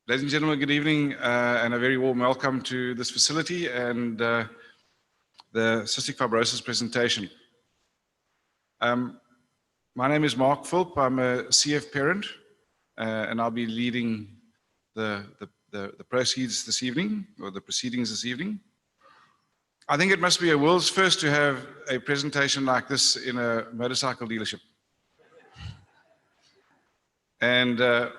Ladies and gentlemen, good evening and a very warm welcome to this facility and the cystic fibrosis presentation. My name is Mark Philp. I'm a CF parent and I'll be leading the proceedings this evening, or the proceedings this evening. I think it must be a world's first to have a presentation like this in a motorcycle dealership. And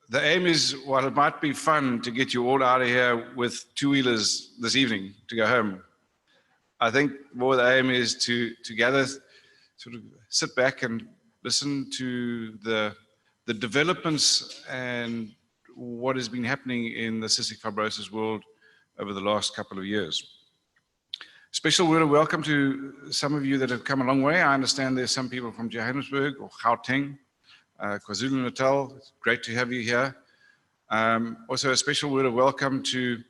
the aim is, while it might be fun to get you all out of here with two-wheelers this evening to go home, I think more the aim is to gather, sort of sit back and listen to the developments and what has been happening in the cystic fibrosis world over the last couple of years. Special word of welcome to some of you that have come a long way. I understand there's some people from Johannesburg or Gauteng, KwaZulu-Natal. It's great to have you here. Also a special word of welcome to,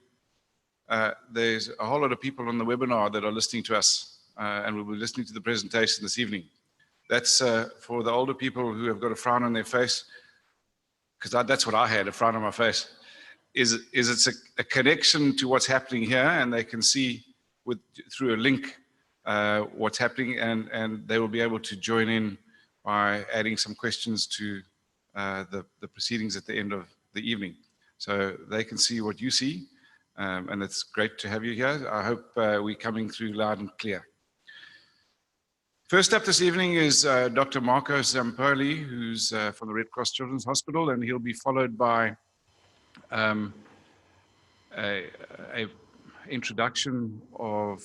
there's a whole lot of people on the webinar that are listening to us and will be listening to the presentation this evening. That's for the older people who have got a frown on their face, because that's what I had, a frown on my face, is it's a connection to what's happening here, and they can see through a link what's happening, and they will be able to join in by adding some questions to the proceedings at the end of the evening. So they can see what you see, and it's great to have you here. I hope we're coming through loud and clear. First up this evening is Dr. Marco Zampoli, who's from the Red Cross Children's Hospital, and he'll be followed by a introduction of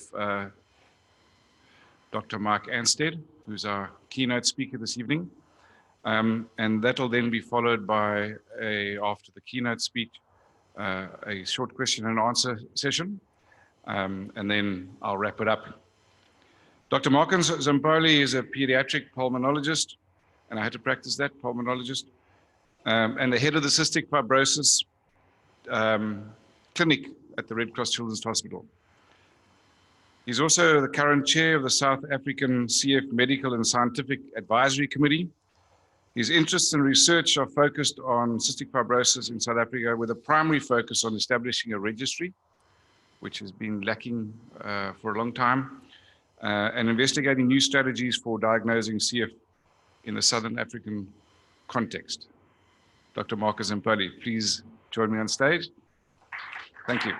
Dr. Mark Anstead, who's our keynote speaker this evening. And that'll then be followed by, after the keynote speech, a short question and answer session. And then I'll wrap it up. Dr. Mark Zampoli is a pediatric pulmonologist, and I had to practice that, pulmonologist, and the head of the Cystic Fibrosis clinic at the Red Cross Children's Hospital. He's also the current chair of the South African CF Medical and Scientific Advisory Committee. His interests and research are focused on cystic fibrosis in South Africa, with a primary focus on establishing a registry, which has been lacking for a long time, and investigating new strategies for diagnosing CF in the Southern African context. Dr. Marco Zampoli, please join me on stage. Thank you.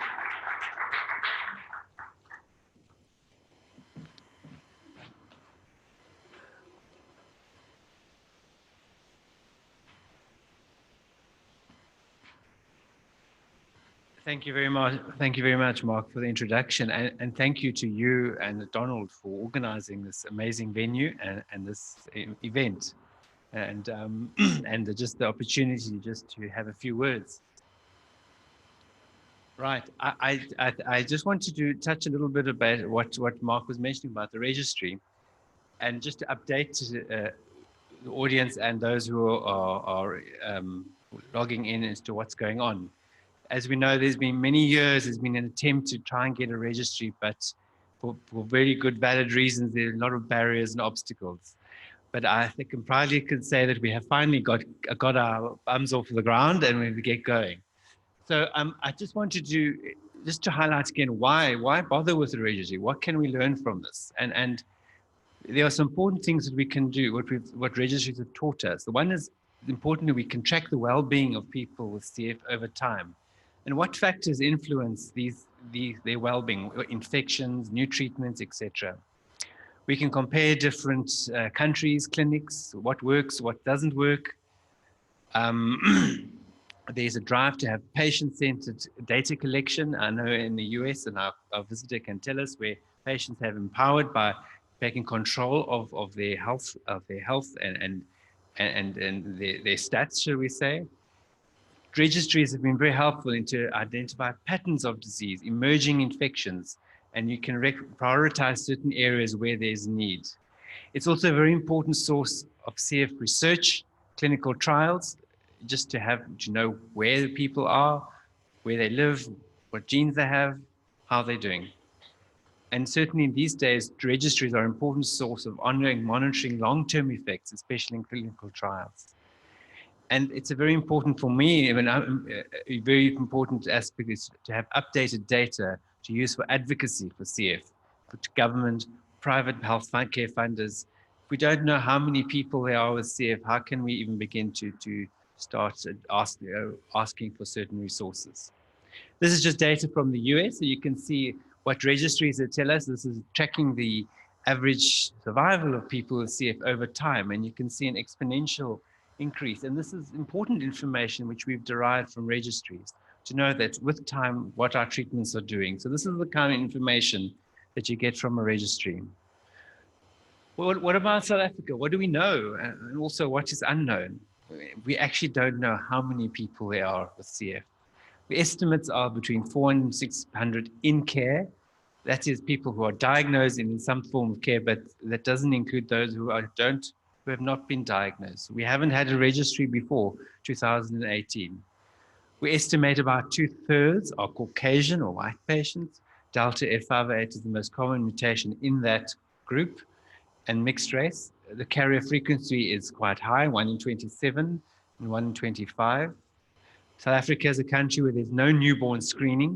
Thank you very much. Thank you very much, Mark, for the introduction, and thank you to you and Donald for organizing this amazing venue and this event, and and just the opportunity just to have a few words. Right. I just wanted to touch a little bit about what Mark was mentioning about the registry, and just to update the audience and those who are logging in as to what's going on. As we know, there's been many years, there's been an attempt to try and get a registry, but for very good, valid reasons, there are a lot of barriers and obstacles. But I think I proudly can say that we have finally got our bums off the ground and we get going. So I just wanted to highlight again why bother with the registry? What can we learn from this? And there are some important things that we can do, what registries have taught us. The one is important that we can track the well-being of people with CF over time. And what factors influence their well-being, infections, new treatments, etc. We can compare different countries, clinics, what works, what doesn't work. There's a drive to have patient-centered data collection. I know in the US, and our visitor can tell us, where patients have empowered by taking control of their health, and their stats, shall we say. Registries have been very helpful to identify patterns of disease, emerging infections, and you can prioritize certain areas where there's need. It's also a very important source of CF research, clinical trials, just to know where the people are, where they live, what genes they have, how they're doing. And certainly in these days, registries are an important source of ongoing monitoring long-term effects, especially in clinical trials. And it's a very important for me, even a very important aspect is to have updated data to use for advocacy for CF, for government, private health care funders. If we don't know how many people there are with CF, how can we even begin to start asking for certain resources? This is just data from the US, so you can see what registries that tell us. This is tracking the average survival of people with CF over time, and you can see an exponential increase. And this is important information which we've derived from registries to know that with time, what our treatments are doing. So this is the kind of information that you get from a registry. Well, what about South Africa? What do we know? And also what is unknown? We actually don't know how many people there are with CF. The estimates are between 400 and 600 in care. That is people who are diagnosed in some form of care, but that doesn't include those who have not been diagnosed. We haven't had a registry before 2018. We estimate about 2/3 are Caucasian or white patients. Delta F508 is the most common mutation in that group, and mixed race. The carrier frequency is quite high, 1 in 27 and 1 in 25. South Africa is a country where there's no newborn screening,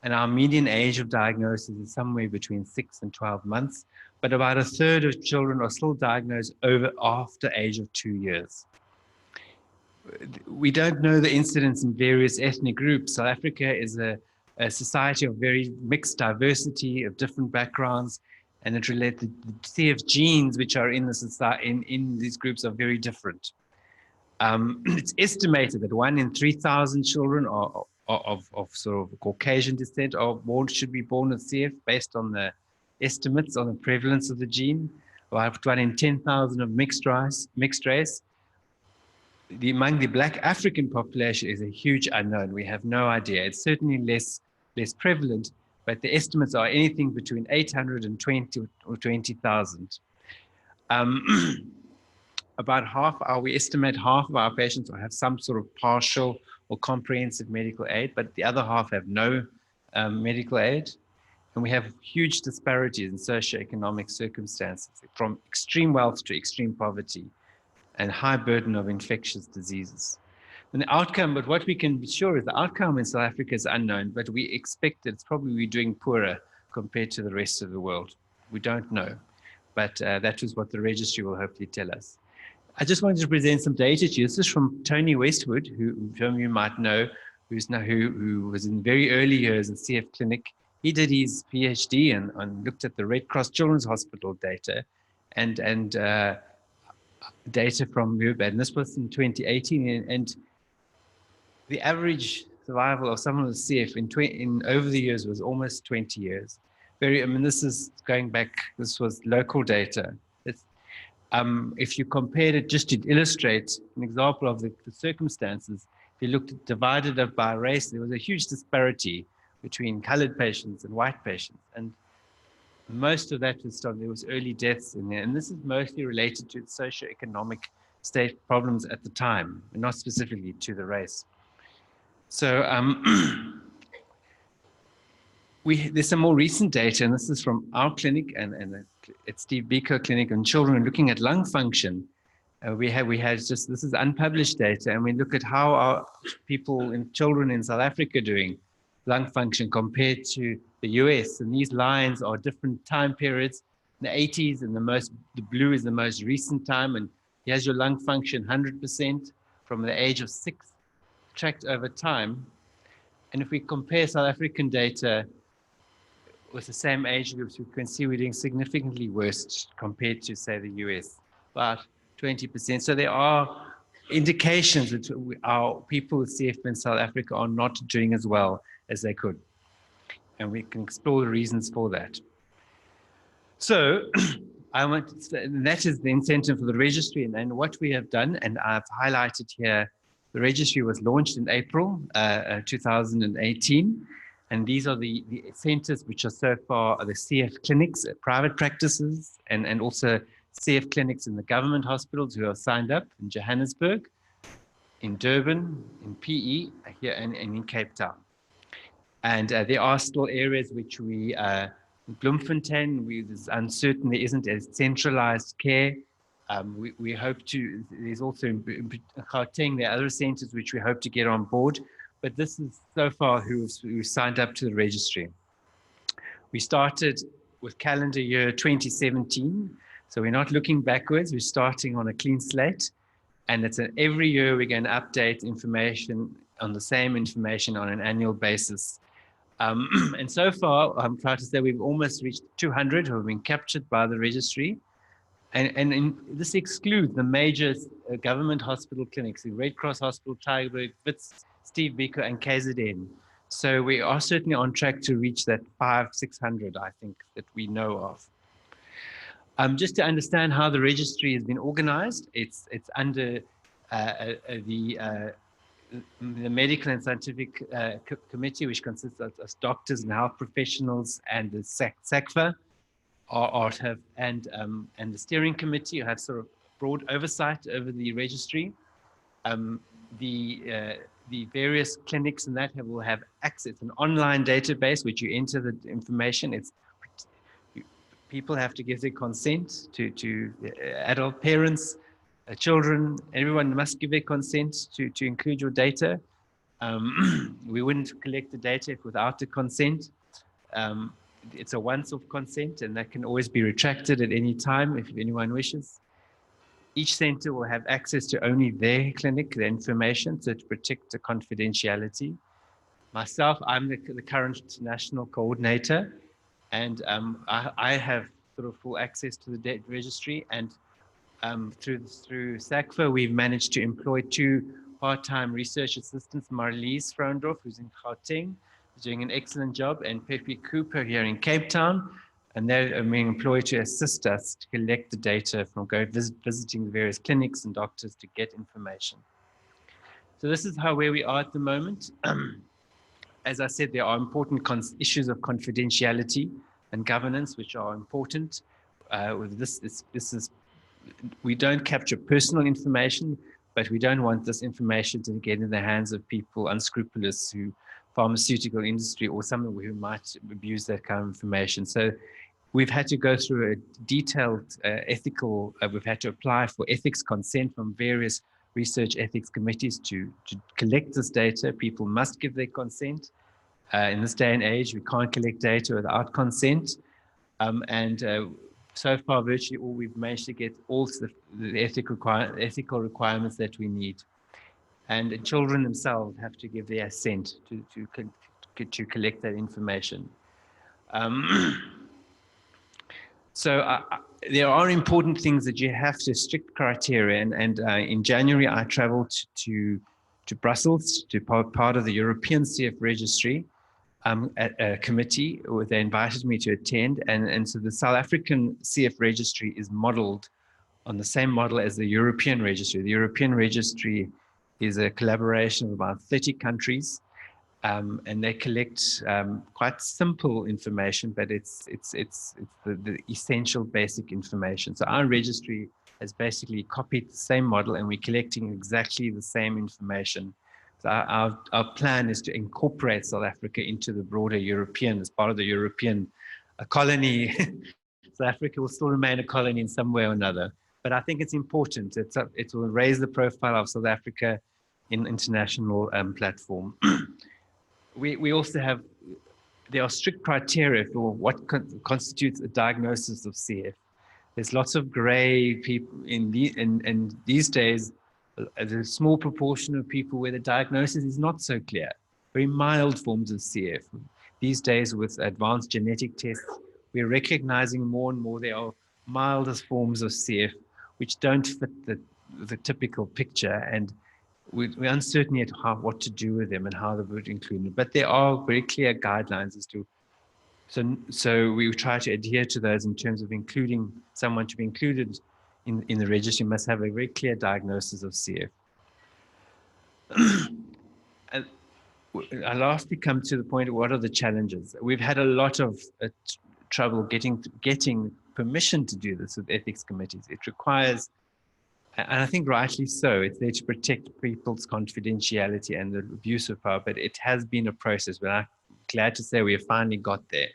and our median age of diagnosis is somewhere between 6 and 12 months, but about 1/3 of children are still diagnosed after age of 2 years. We don't know the incidence in various ethnic groups. South Africa is a society of very mixed diversity of different backgrounds, and it related the CF genes which are in the society in these groups are very different. It's estimated that 1 in 3,000 children of sort of Caucasian descent should be born with CF based on the estimates on the prevalence of the gene. About 1 in 10,000 of mixed race. Among the Black African population is a huge unknown. We have no idea. It's certainly less prevalent, but the estimates are anything between 800 and 20,000. We estimate half of our patients will have some sort of partial or comprehensive medical aid, but the other half have no medical aid. And we have huge disparities in socioeconomic circumstances, from extreme wealth to extreme poverty, and high burden of infectious diseases. And the outcome, but what we can be sure is the outcome in South Africa is unknown, but we expect that it's probably doing poorer compared to the rest of the world. We don't know, but that is what the registry will hopefully tell us. I just wanted to present some data to you. This is from Tony Westwood, whom you might know, who was in very early years at CF Clinic. He did his PhD and looked at the Red Cross Children's Hospital data and data from Europe, and this was in 2018, and the average survival of someone with CF in over the years was almost 20 years. This is going back, this was local data. If you compared it, just to illustrate an example of the circumstances, if you divided it by race, there was a huge disparity between colored patients and white patients. And most of that there was early deaths in there. And this is mostly related to socioeconomic state problems at the time, and not specifically to the race. So there's some more recent data, and this is from our clinic and at Steve Biko Clinic on children looking at lung function. This is unpublished data, and we look at how our children in South Africa doing lung function compared to the US. And these lines are different time periods. In the 80s, and the blue is the most recent time, and here's your lung function 100% from the age of 6, tracked over time. And if we compare South African data with the same age groups, we can see we're doing significantly worse compared to, say, the US, about 20%. So there are indications that our people with CF in South Africa are not doing as well as they could. And we can explore the reasons for that. So that is the incentive for the registry, and what we have done, and I've highlighted here, the registry was launched in April 2018. And these are the centers which are so far the CF clinics, private practices, and also CF clinics in the government hospitals who have signed up in Johannesburg, in Durban, in PE, here and in Cape Town. And there are still areas which in Bloemfontein, it's uncertain, there isn't a centralized care We hope to, there's also in Gauteng, there are other centers which we hope to get on board, but this is so far who signed up to the registry. We started with calendar year 2017, so we're not looking backwards, we're starting on a clean slate, and it's every year we're going to update information on the same information on an annual basis. And so far, I'm proud to say we've almost reached 200 who have been captured by the registry. And this excludes the major government hospital clinics, the Red Cross Hospital, Tygerberg, Wits, Steve Biko, and KZN. So we are certainly on track to reach that 500-600, I think, that we know of. Just to understand how the registry has been organized, it's under the Medical and Scientific Committee, which consists of doctors and health professionals, and the SACFA, and the steering committee have sort of broad oversight over the registry. The various clinics and that will have access, an online database which you enter the information. People have to give their consent to adult parents, children. Everyone must give their consent to include your data. We wouldn't collect the data without the consent. It's a once-off consent, and that can always be retracted at any time if anyone wishes. Each center will have access to only their clinic, the information, so to protect the confidentiality. Myself, I'm the current national coordinator, and I have sort of full access to the registry. And through SACFA, we've managed to employ 2 part-time research assistants, Marlies Vroondorf, who's in Gauteng, who's doing an excellent job, and Pepe Cooper here in Cape Town. And they're being employed to assist us to collect the data from visiting the various clinics and doctors to get information. So this is where we are at the moment. As I said, there are important issues of confidentiality and governance, which are important. We don't capture personal information, but we don't want this information to get in the hands of people unscrupulous who pharmaceutical industry or someone who might abuse that kind of information. So we've had to go through a detailed ethical, we've had to apply for ethics consent from various research ethics committees to collect this data. People must give their consent. In this day and age, we can't collect data without consent. So far, virtually all we've managed to get all the ethical requirements that we need. And children themselves have to give their assent to collect that information. There are important things that you have to, strict criteria. And in January, I traveled to Brussels to part of the European CF registry at a committee where they invited me to attend. And so the South African CF registry is modeled on the same model as the European registry. The European registry is a collaboration of about 30 countries. And they collect quite simple information, but it's the essential basic information. So our registry has basically copied the same model, and we're collecting exactly the same information. So our plan is to incorporate South Africa into the broader European, as part of the European colony. South Africa will still remain a colony in some way or another. But I think it's important. It will raise the profile of South Africa in international platform. We also have, there are strict criteria for what constitutes a diagnosis of CF. There's lots of gray people in these days. A small proportion of people where the diagnosis is not so clear, very mild forms of CF. These days with advanced genetic tests, we're recognizing more and more there are mildest forms of CF which don't fit the typical picture, and we're uncertain yet what to do with them and how they would include them. But there are very clear guidelines as to, so we try to adhere to those in terms of including someone to be included in the registry must have a very clear diagnosis of CF. And I lastly come to the point of what are the challenges. We've had a lot of trouble getting permission to do this with ethics committees. It requires, and I think rightly so, it's there to protect people's confidentiality and the abuse of power, but it has been a process, but I'm glad to say we have finally got there.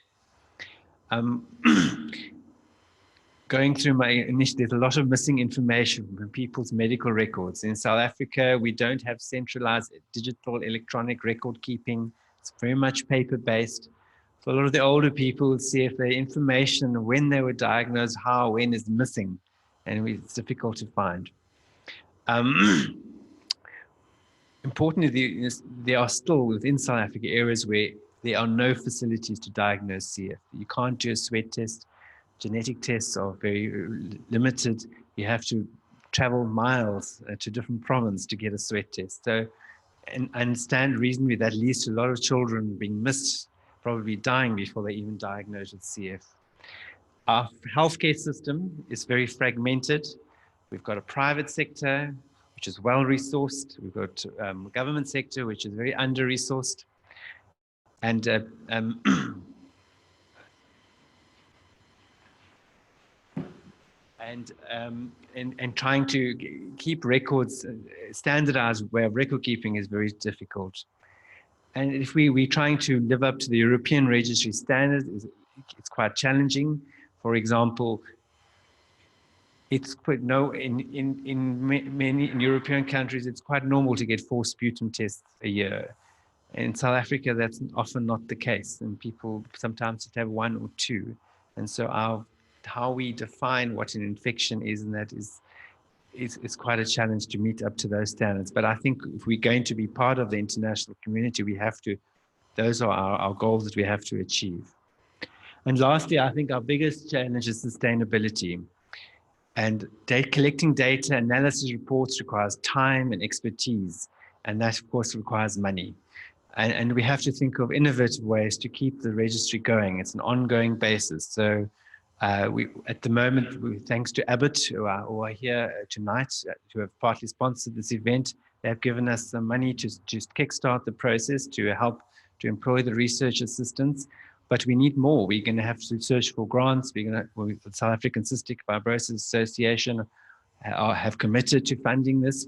going through my initiative, there's a lot of missing information from people's medical records. In South Africa, we don't have centralized digital electronic record keeping. It's very much paper-based. For a lot of the older people with CFA, information when they were diagnosed, how, when is missing, and it's difficult to find. Importantly, there are still within South Africa areas where there are no facilities to diagnose CF. You can't do a sweat test. Genetic tests are very limited. You have to travel miles to different provinces to get a sweat test. So, and I understand reasonably that leads to a lot of children being missed, probably dying before they even diagnosed with CF. Our healthcare system is very fragmented. We've got a private sector, which is well-resourced. We've got a government sector, which is very under-resourced. And and trying to keep records, standardized way of record keeping is very difficult. And if we're trying to live up to the European registry standards, it's quite challenging. For example, it's quite in many European countries, it's quite normal to get 4 sputum tests a year. In South Africa, that's often not the case, and people sometimes have 1 or 2. And so how we define what an infection is, and that is quite a challenge to meet up to those standards. But I think if we're going to be part of the international community, we have to, those are our goals that we have to achieve. And lastly, I think our biggest challenge is sustainability. And collecting data, analysis reports requires time and expertise. And that, of course, requires money. And we have to think of innovative ways to keep the registry going. It's an ongoing basis. So at the moment, thanks to Abbott, who are here tonight, who have partly sponsored this event, they have given us some money to just kickstart the process, to help to employ the research assistants. But we need more. We're going to have to search for grants. The South African Cystic Fibrosis Association have committed to funding this,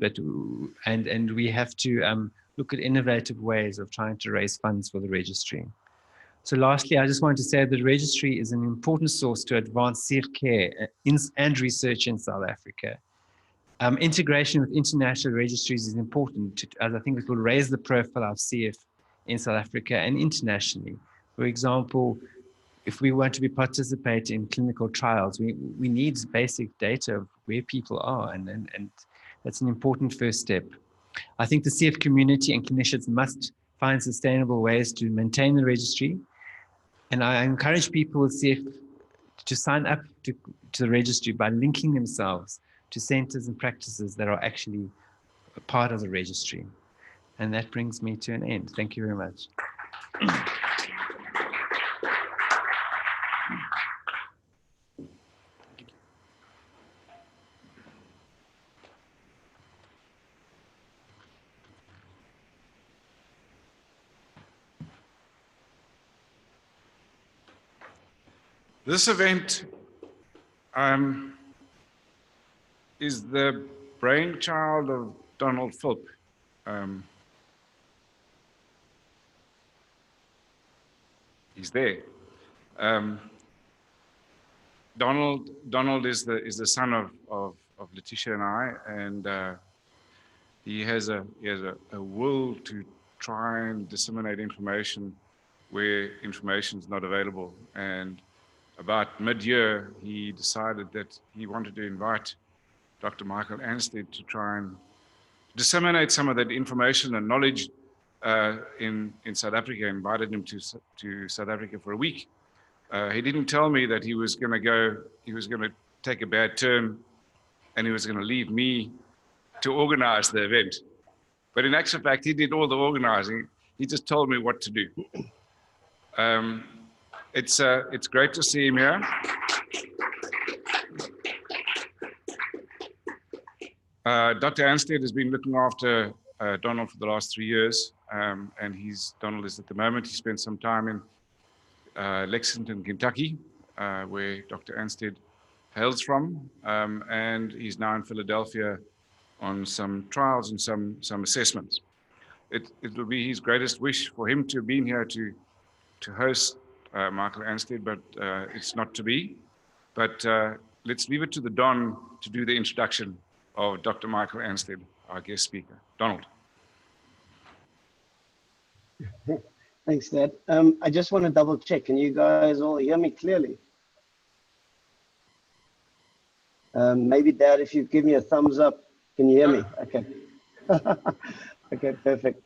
and we have to look at innovative ways of trying to raise funds for the registry. So lastly, I just want to say that the registry is an important source to advance CF care and research in South Africa. Integration with international registries is important, as I think it will raise the profile of CF in South Africa and internationally. For example, if we want to be participating in clinical trials, we need basic data of where people are, and that's an important first step. I think the CF community and clinicians must find sustainable ways to maintain the registry. And I encourage people with CF to sign up to the registry by linking themselves to centers and practices that are actually a part of the registry. And that brings me to an end. Thank you very much. This event is the brainchild of Donald Philp. He's there. Donald is the son of Letitia and I, and he has a will to try and disseminate information where information is not available. And about mid-year, he decided that he wanted to invite Dr. Michael Anstead to try and disseminate some of that information and knowledge in South Africa. Invited him to South Africa for a week. He didn't tell me that he was going to take a bad turn and he was going to leave me to organize the event. But in actual fact, he did all the organizing. He just told me what to do. It's great to see him here. Dr. Anstead has been looking after Donald for the last 3 years, and Donald is at the moment, he spent some time in Lexington, Kentucky, where Dr. Anstead hails from, and he's now in Philadelphia on some trials and some assessments. It will be his greatest wish for him to have been here to host Michael Anstead, but it's not to be. But let's leave it to the Don to do the introduction of Dr. Michael Anstead, our guest speaker. Donald. Thanks, Dad. I just want to double check. Can you guys all hear me clearly? Maybe, Dad, if you give me a thumbs up, can you hear me? Okay. Okay, perfect.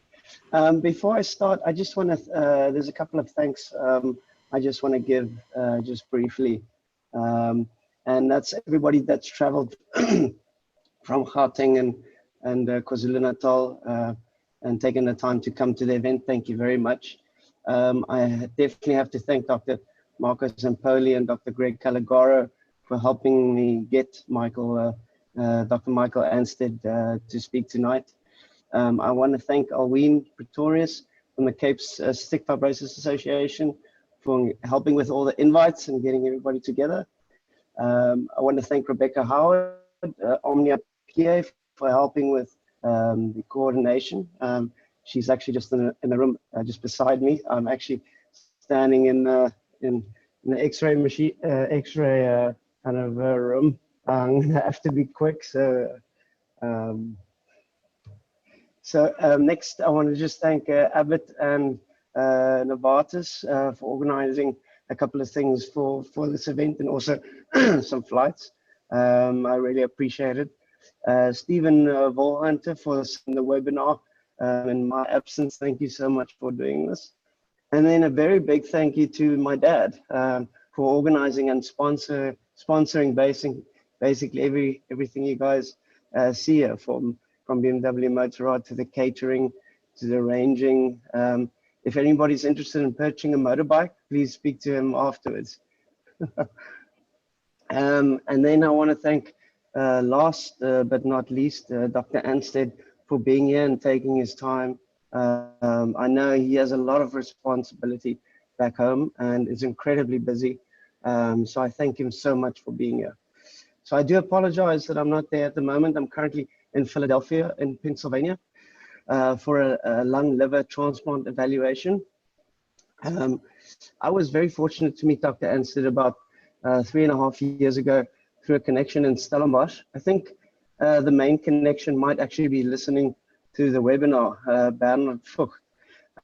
Before I start, I just want to, there's a couple of thanks I just want to give just briefly. And that's everybody that's traveled from Gauteng and KwaZulu-Natal and taken the time to come to the event. Thank you very much. I definitely have to thank Dr. Marcus Zampoli and Dr. Greg Calagaro for helping me get Dr. Michael Anstead to speak tonight. I want to thank Alween Pretorius from the Cape's Cystic Fibrosis Association for helping with all the invites and getting everybody together. I want to thank Rebecca Howard, Omnia PA, for helping with the coordination. She's actually just in the room just beside me. I'm actually standing in the X-ray machine, X-ray kind of room. I'm gonna have to be quick. So next, I want to just thank Abbott and Novartis for organizing a couple of things for this event and also some flights. I really appreciate it. Stephen Volhunter for the webinar in my absence. Thank you so much for doing this. And then a very big thank you to my dad for organizing and sponsoring basically everything you guys see here, from BMW Motorrad to the catering to the arranging. If anybody's interested in purchasing a motorbike, please speak to him afterwards. And then I want to thank last but not least, Dr. Anstead for being here and taking his time. I know he has a lot of responsibility back home and is incredibly busy. So I thank him so much for being here. So I do apologize that I'm not there at the moment. I'm currently in Philadelphia, in Pennsylvania, for a lung liver transplant evaluation. I was very fortunate to meet Dr. Anstead about 3.5 years ago through a connection in Stellenbosch. I think the main connection might actually be listening to the webinar, Bernard Fuch.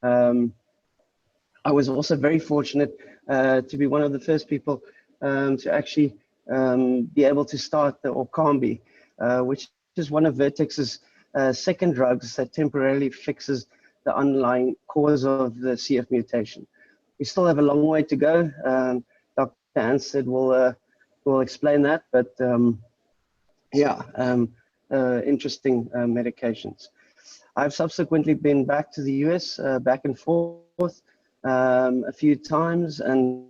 I was also very fortunate to be one of the first people to actually be able to start the Orkambi, which is one of Vertex's second drugs that temporarily fixes the underlying cause of the CF mutation. We still have a long way to go. Dr. Anstead will explain that, but interesting medications. I've subsequently been back to the US, back and forth a few times, and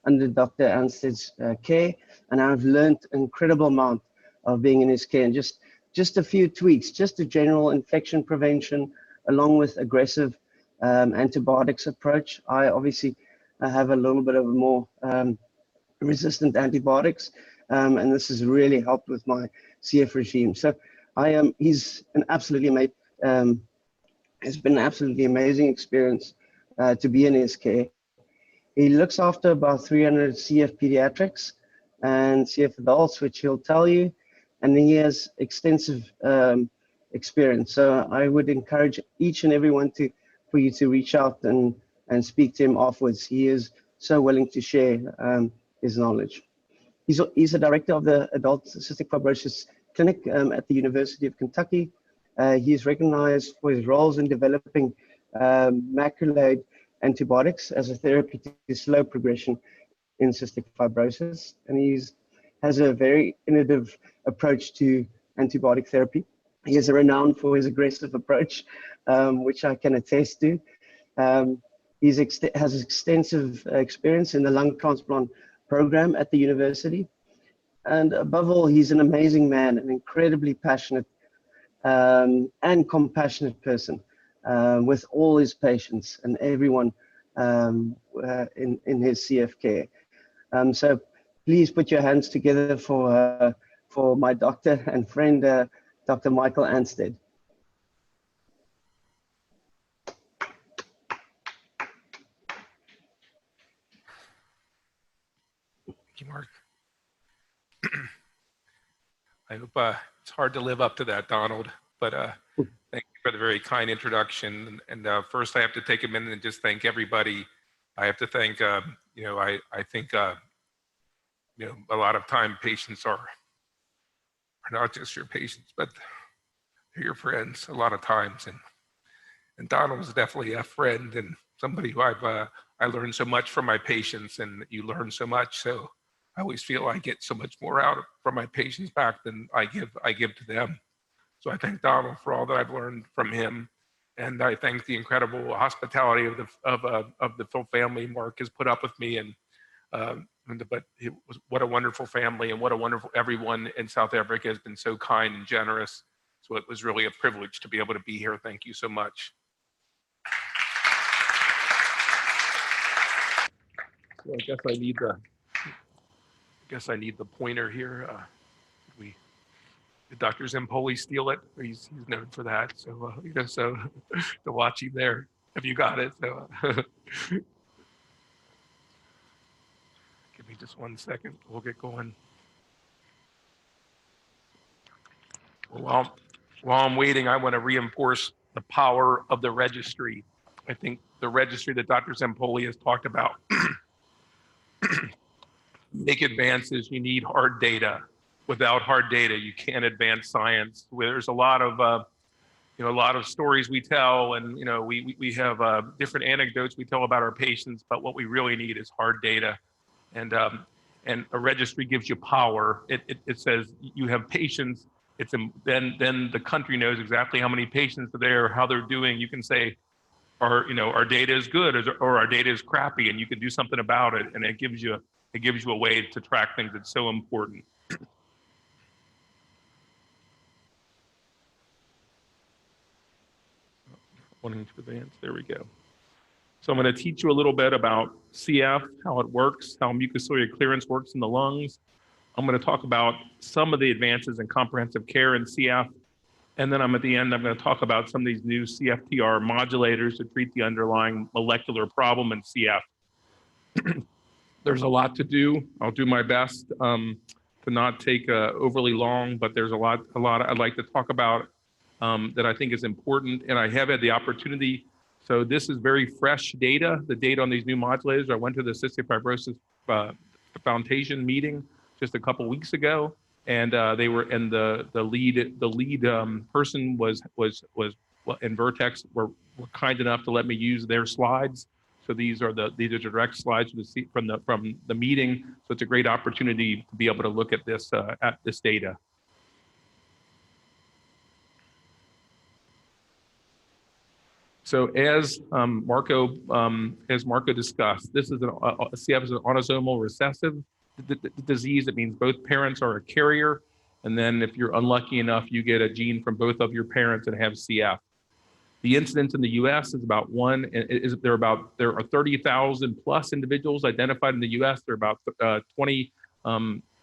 under Dr. Anstead's care, and I've learned an incredible amount of being in his care, and just a few tweaks, just a general infection prevention, along with aggressive antibiotics approach. I obviously have a little bit of more resistant antibiotics, and this has really helped with my CF regime. So he's an absolutely it's been an absolutely amazing experience to be in his care. He looks after about 300 CF pediatrics and CF adults, which he'll tell you, and he has extensive experience. So I would encourage each and everyone for you to reach out and speak to him afterwards. He is so willing to share his knowledge. He's a director of the Adult Cystic Fibrosis Clinic at the University of Kentucky. He is recognized for his roles in developing macrolide antibiotics as a therapy to slow progression in cystic fibrosis. And he has a very innovative approach to antibiotic therapy. He is renowned for his aggressive approach, which I can attest to. He has extensive experience in the lung transplant program at the university. And above all, he's an amazing man, an incredibly passionate and compassionate person with all his patients and everyone in his CF care. So please put your hands together for my doctor and friend, Dr. Michael Anstead. Thank you, Mark. I hope it's hard to live up to that, Donald, but thank you for the very kind introduction. And first I have to take a minute and just thank everybody. I have to thank, I think, a lot of time patients are not just your patients, but they're your friends a lot of times. And Donald is definitely a friend and somebody who I learned so much from my patients, and you learn so much. So I always feel I get so much more out from my patients back than I give to them. So I thank Donald for all that I've learned from him, and I thank the incredible hospitality of the full family Mark has put up with me, but it was, what a wonderful family, and what a wonderful, everyone in South Africa has been so kind and generous. So it was really a privilege to be able to be here. Thank you so much. So I guess I need the pointer here. Did Dr. Zampoli steal it? He's known for that. So so to watch him there, if you got it. So give me just 1 second. We'll get going. Well, while I'm waiting, I want to reinforce the power of the registry. I think the registry that Dr. Zampoli has talked about. Make advances, you need hard data. Without hard data, you can't advance science. There's a lot of stories we tell, and we have different anecdotes we tell about our patients. But what we really need is hard data, and a registry gives you power. It says you have patients. Then the country knows exactly how many patients are there, how they're doing. You can say, our data is good, or our data is crappy, and you can do something about it. And it gives you a way to track things that's so important. Wanting to advance, there we go. So I'm going to teach you a little bit about CF, how it works, how mucociliary clearance works in the lungs. I'm going to talk about some of the advances in comprehensive care in CF. And then at the end, I'm going to talk about some of these new CFTR modulators to treat the underlying molecular problem in CF. There's a lot to do. I'll do my best to not take overly long, but there's a lot I'd like to talk about that I think is important. And I have had the opportunity. So this is very fresh data, the data on these new modulators. I went to the Cystic Fibrosis Foundation meeting just a couple weeks ago, and they were, and the lead person was and Vertex were kind enough to let me use their slides. So these are direct slides from the meeting. So it's a great opportunity to be able to look at this data. So as Marco discussed, this is CF is an autosomal recessive disease. It means both parents are a carrier, and then if you're unlucky enough, you get a gene from both of your parents and have CF. The incidence in the U.S. is about one. There are 30,000 plus individuals identified in the U.S. There are about 20.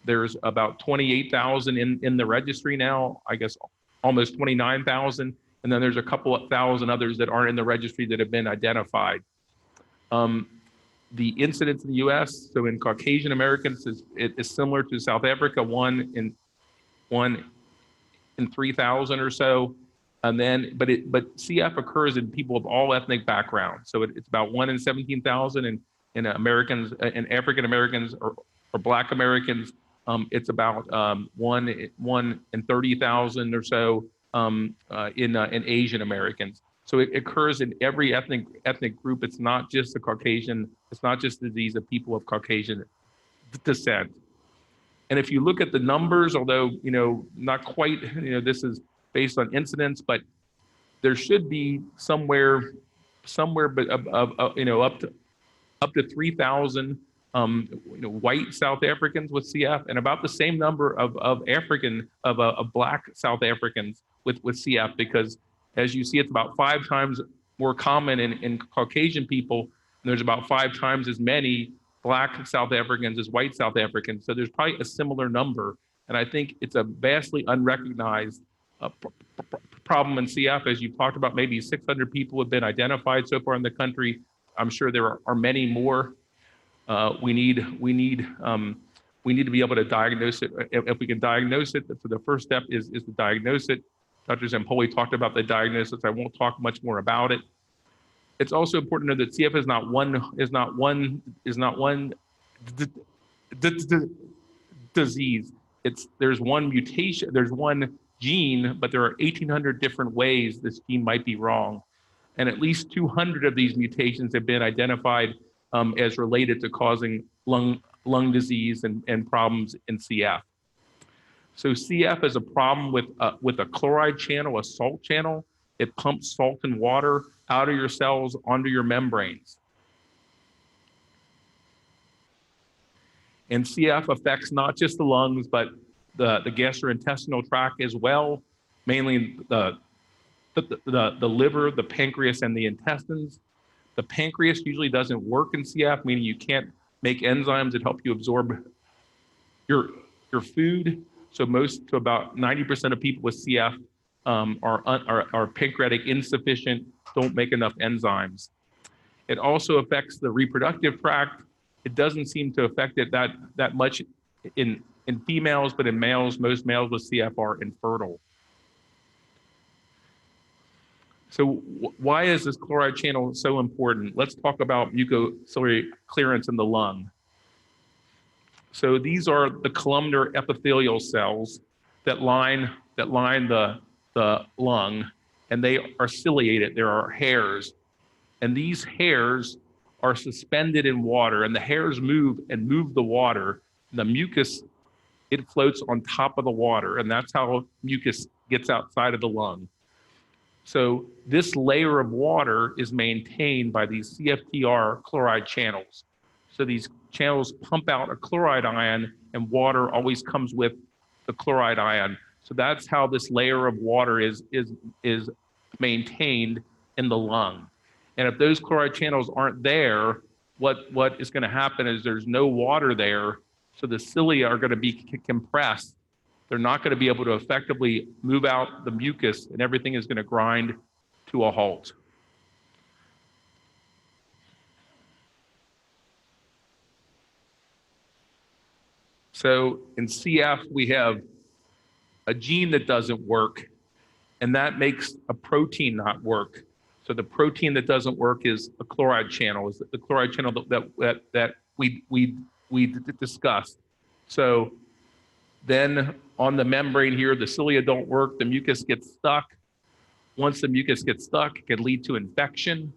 There's about 28,000 in the registry now. I guess almost 29,000. And then there's a couple of thousand others that aren't in the registry that have been identified. The incidence in the U.S., so in Caucasian Americans, is similar to South Africa, 1 in 3,000 or so. And then, but CF occurs in people of all ethnic backgrounds. So it's about 1 in 17,000 in Americans, and African Americans or Black Americans. It's about 1 in 30,000 or so in Asian Americans. So it occurs in every ethnic group. It's not just a Caucasian. It's not just the disease of people of Caucasian descent. And if you look at the numbers, although not quite, this is based on incidence, but there should be somewhere, but up to 3,000 white South Africans with CF, and about the same number of Black South Africans with CF, because as you see, it's about 5 times more common in Caucasian people, and there's about 5 times as many Black South Africans as white South Africans. So there's probably a similar number, and I think it's a vastly unrecognized problem in CF. As you talked about, maybe 600 people have been identified so far in the country. I'm sure there are many more. We need We need to be able to diagnose it. If we can diagnose it, so the first step is to diagnose it. Dr. Zampoli talked about the diagnosis. I won't talk much more about it. It's also important to know that CF is not one disease. There's one mutation, there's one gene, but there are 1,800 different ways this gene might be wrong. And at least 200 of these mutations have been identified as related to causing lung disease and problems in CF. So CF is a problem with a chloride channel, a salt channel. It pumps salt and water out of your cells onto your membranes. And CF affects not just the lungs, but the gastrointestinal tract as well, mainly the liver, the pancreas, and the intestines. The pancreas usually doesn't work in CF, meaning you can't make enzymes that help you absorb your food. So about 90% of people with CF are pancreatic insufficient, don't make enough enzymes. It also affects the reproductive tract. It doesn't seem to affect it that much in females, but in males, most males with CF are infertile. So why is this chloride channel so important? Let's talk about mucociliary clearance in the lung. So these are the columnar epithelial cells that line the lung, and they are ciliated. There are hairs, and these hairs are suspended in water, and the hairs move the water. The mucus, it floats on top of the water, and that's how mucus gets outside of the lung. So this layer of water is maintained by these CFTR chloride channels. So these channels pump out a chloride ion, and water always comes with the chloride ion. So that's how this layer of water is maintained in the lung. And if those chloride channels aren't there, what is going to happen is there's no water there, so the cilia are going to be compressed. They're not going to be able to effectively move out the mucus, and everything is going to grind to a halt. So in CF, we have a gene that doesn't work, and that makes a protein not work. So the protein that doesn't work is a chloride channel, is the chloride channel that we discussed. So then on the membrane here, the cilia don't work, the mucus gets stuck. Once the mucus gets stuck, it can lead to infection.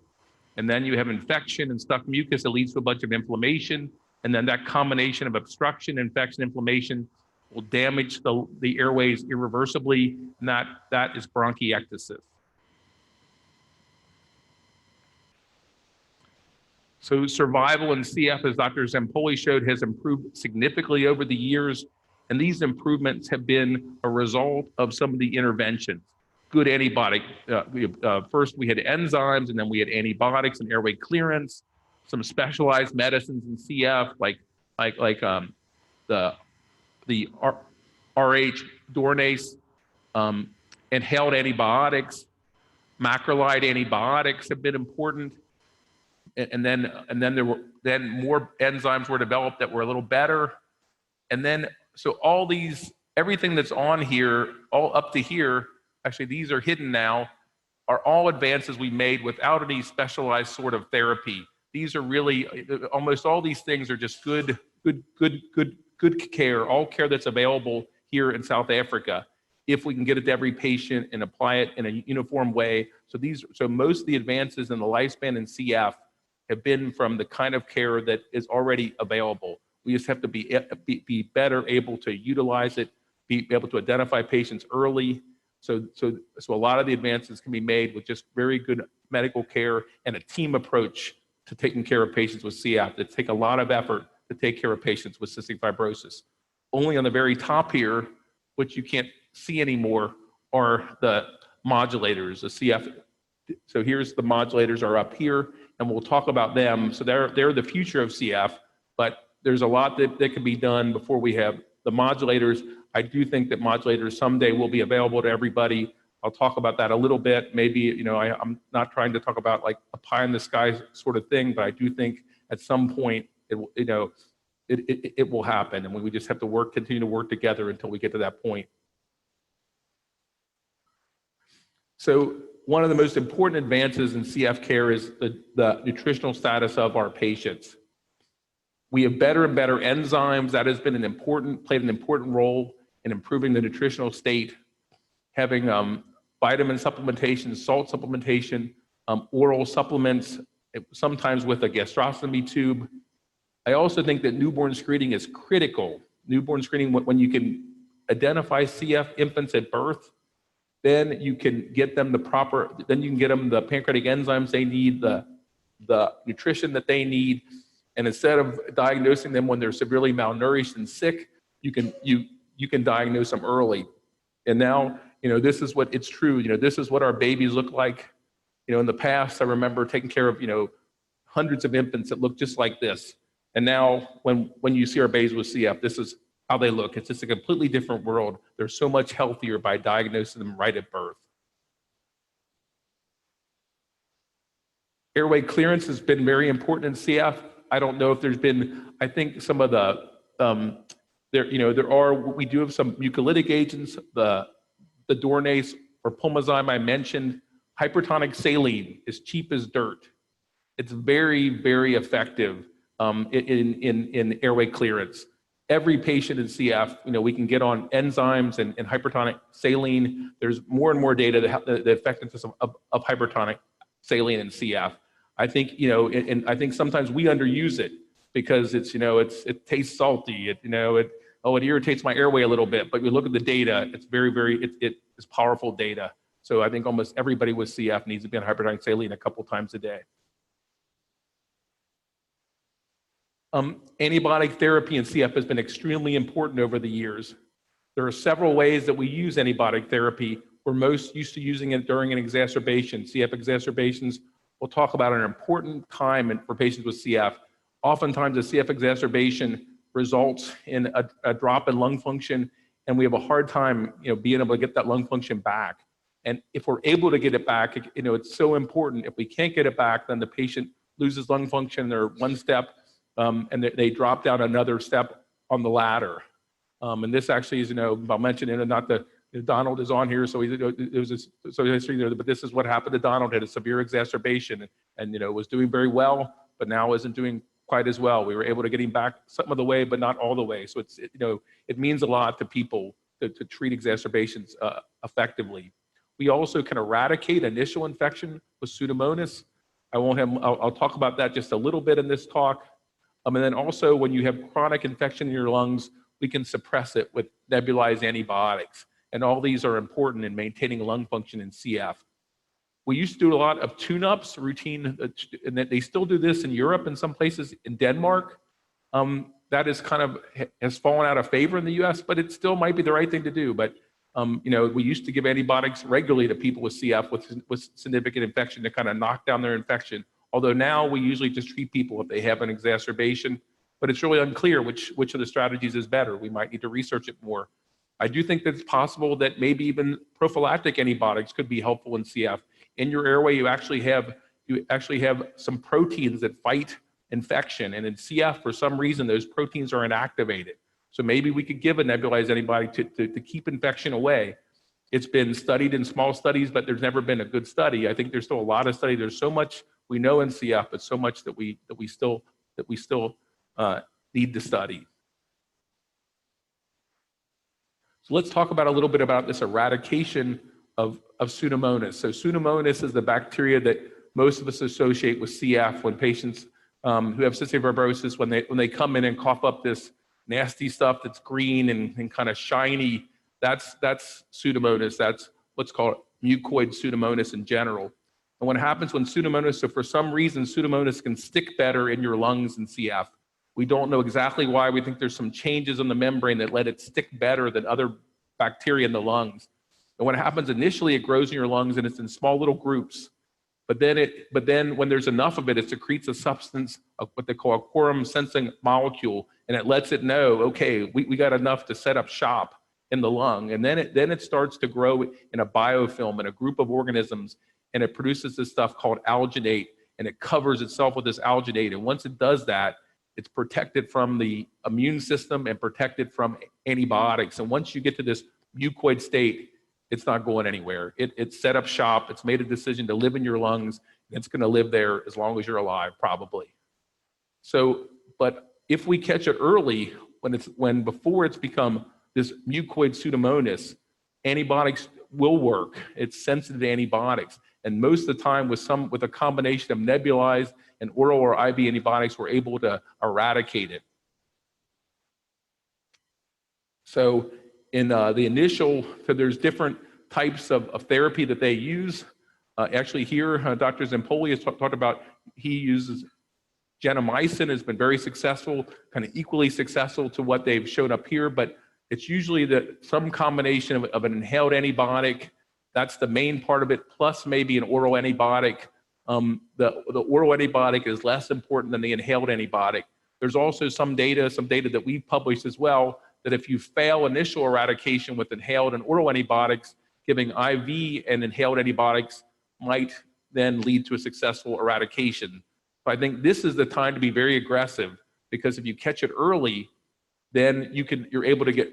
And then you have infection and stuck mucus, it leads to a bunch of inflammation. And then that combination of obstruction, infection, inflammation will damage the airways irreversibly, and that is bronchiectasis. So survival in CF, as Dr. Zampoli showed, has improved significantly over the years. And these improvements have been a result of some of the interventions. Good antibiotic, first we had enzymes, and then we had antibiotics and airway clearance, some specialized medicines in CF, like the RH Dornase, inhaled antibiotics, macrolide antibiotics have been important. And then more enzymes were developed that were a little better. And then, so everything that's on here, all up to here, actually these are hidden now, are all advances we made without any specialized sort of therapy. These are really, almost all these things are just good care, all care that's available here in South Africa, if we can get it to every patient and apply it in a uniform way. So most of the advances in the lifespan in CF have been from the kind of care that is already available. We just have to be better able to utilize it, be able to identify patients early. So a lot of the advances can be made with just very good medical care and a team approach to taking care of patients with CF. It takes a lot of effort to take care of patients with cystic fibrosis. Only on the very top here, which you can't see anymore, are the modulators, the CF. So here's the modulators are up here, and we'll talk about them. So they're the future of CF, but there's a lot that can be done before we have the modulators. I do think that modulators someday will be available to everybody. I'll talk about that a little bit. Maybe, I'm not trying to talk about like a pie in the sky sort of thing, but I do think at some point, it will happen. And we just have to continue to work together until we get to that point. So one of the most important advances in CF care is the nutritional status of our patients. We have better and better enzymes. That has been played an important role in improving the nutritional state. Having vitamin supplementation, salt supplementation, oral supplements, sometimes with a gastrostomy tube. I also think that newborn screening is critical. Newborn screening, when you can identify CF infants at birth, then you can get them the pancreatic enzymes they need, the nutrition that they need. And instead of diagnosing them when they're severely malnourished and sick, you can diagnose them early. And now, this is what it's true. This is what our babies look like. In the past, I remember taking care of, hundreds of infants that look just like this. And now when you see our babies with CF, this is how they look. It's just a completely different world. They're so much healthier by diagnosing them right at birth. Airway clearance has been very important in CF. I don't know if there's been, I think some of the, we do have some mucolytic agents, the Dornase or Pulmozyme I mentioned. Hypertonic saline is cheap as dirt. It's very, very effective in airway clearance. Every patient in CF, we can get on enzymes and hypertonic saline. There's more and more data that the effectiveness of hypertonic saline in CF. I think, and I think sometimes we underuse it because it tastes salty. It irritates my airway a little bit. But you look at the data, it's it's powerful data. So I think almost everybody with CF needs to be on hypertonic saline a couple times a day. Antibiotic therapy in CF has been extremely important over the years. There are several ways that we use antibiotic therapy. We're most used to using it during an exacerbation. CF exacerbations, we'll talk about an important time for patients with CF. Oftentimes a CF exacerbation results in a drop in lung function, and we have a hard time being able to get that lung function back. And if we're able to get it back, it's so important. If we can't get it back, then the patient loses lung function. They're one step, and they drop down another step on the ladder. And this actually is, I'll mention it, and not that Donald is on here, so but this is what happened to Donald. Had a severe exacerbation, and was doing very well, but now isn't doing quite as well. We were able to get him back some of the way, but not all the way. So it means a lot to people to treat exacerbations effectively. We also can eradicate initial infection with Pseudomonas. I'll talk about that just a little bit in this talk. And then also when you have chronic infection in your lungs, we can suppress it with nebulized antibiotics. And all these are important in maintaining lung function in CF. We used to do a lot of tune-ups, routine, and they still do this in Europe and some places in Denmark. That is has fallen out of favor in the US, but it still might be the right thing to do. But we used to give antibiotics regularly to people with CF with significant infection to kind of knock down their infection. Although now we usually just treat people if they have an exacerbation, but it's really unclear which of the strategies is better. We might need to research it more. I do think that it's possible that maybe even prophylactic antibiotics could be helpful in CF. In your airway, you actually have some proteins that fight infection, and in CF, for some reason, those proteins are inactivated. So maybe we could give a nebulized antibiotic to keep infection away. It's been studied in small studies, but there's never been a good study. I think there's still a lot of study. There's so much we know in CF, but so much that we still need to study. So let's talk about a little bit about this eradication of Pseudomonas. So Pseudomonas is the bacteria that most of us associate with CF when patients who have cystic fibrosis, when they come in and cough up this nasty stuff that's green and kind of shiny, that's Pseudomonas. That's what's called mucoid Pseudomonas in general. And what happens when Pseudomonas, so for some reason, Pseudomonas can stick better in your lungs in CF. We don't know exactly why. We think there's some changes in the membrane that let it stick better than other bacteria in the lungs. And what happens initially, it grows in your lungs and it's in small little groups. But then when there's enough of it, it secretes a substance of what they call a quorum sensing molecule, and it lets it know, okay, we got enough to set up shop in the lung. And then it starts to grow in a biofilm, in a group of organisms, and it produces this stuff called alginate, and it covers itself with this alginate. And once it does that, It's protected from the immune system and protected from antibiotics. And once you get to this mucoid state, it's not going anywhere. It's set up shop. It's made a decision to live in your lungs. And it's going to live there as long as you're alive, probably. So, but if we catch it early, before it's become this mucoid pseudomonas, antibiotics will work. It's sensitive to antibiotics. And most of the time with a combination of nebulized and oral or IV antibiotics, we're able to eradicate it. So in the initial, so there's different types of therapy that they use. Actually here, Dr. Zampoli has talked about, he uses gentamicin, has been very successful, kind of equally successful to what they've shown up here, but it's usually some combination of an inhaled antibiotic. That's the main part of it, plus maybe an oral antibiotic. The oral antibiotic is less important than the inhaled antibiotic. There's also some data that we've published as well, that if you fail initial eradication with inhaled and oral antibiotics, giving IV and inhaled antibiotics might then lead to a successful eradication. So I think this is the time to be very aggressive, because if you catch it early, then you're able to get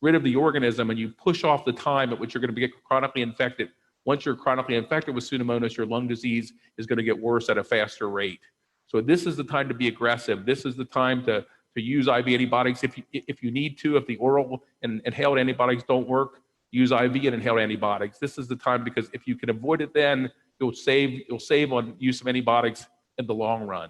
rid of the organism, and you push off the time at which you're going to get chronically infected. Once you're chronically infected with Pseudomonas, your lung disease is going to get worse at a faster rate. So this is the time to be aggressive. This is the time to use IV antibiotics if you need to. If the oral and inhaled antibiotics don't work, use IV and inhaled antibiotics. This is the time, because if you can avoid it, then you'll save on use of antibiotics in the long run.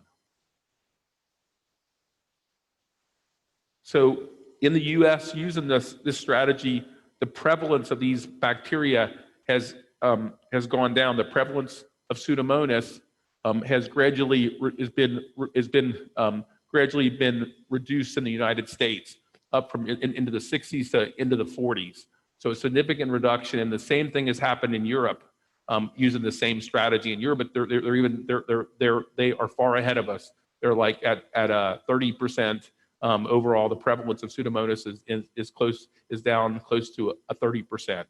So in the U.S., using this strategy, the prevalence of these bacteria has gone down. The prevalence of Pseudomonas has gradually been reduced in the United States, up from into the 60s to into the 40s. So a significant reduction, and the same thing has happened in Europe, using the same strategy in Europe. But they are far ahead of us. They're like at 30%. Overall, the prevalence of Pseudomonas is down close to 30%.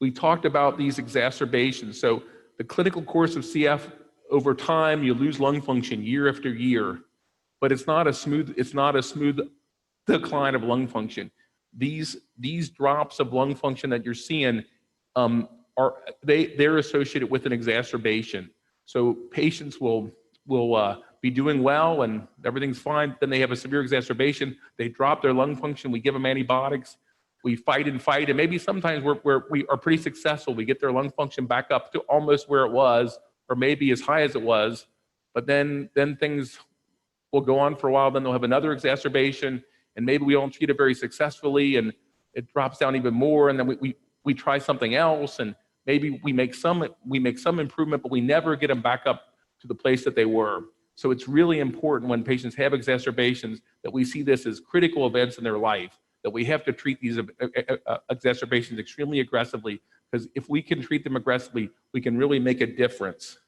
We talked about these exacerbations. So the clinical course of CF, over time, you lose lung function year after year, but it's not a smooth decline of lung function. These drops of lung function that you're seeing they're associated with an exacerbation. So patients will be doing well and everything's fine. Then they have a severe exacerbation. They drop their lung function. We give them antibiotics. We fight, and maybe sometimes we are pretty successful. We get their lung function back up to almost where it was, or maybe as high as it was. But then things will go on for a while. Then they'll have another exacerbation, and maybe we don't treat it very successfully, and it drops down even more. And then we try something else, and maybe we make some improvement, but we never get them back up to the place that they were. So it's really important when patients have exacerbations that we see this as critical events in their life, that we have to treat these exacerbations extremely aggressively, because if we can treat them aggressively, we can really make a difference.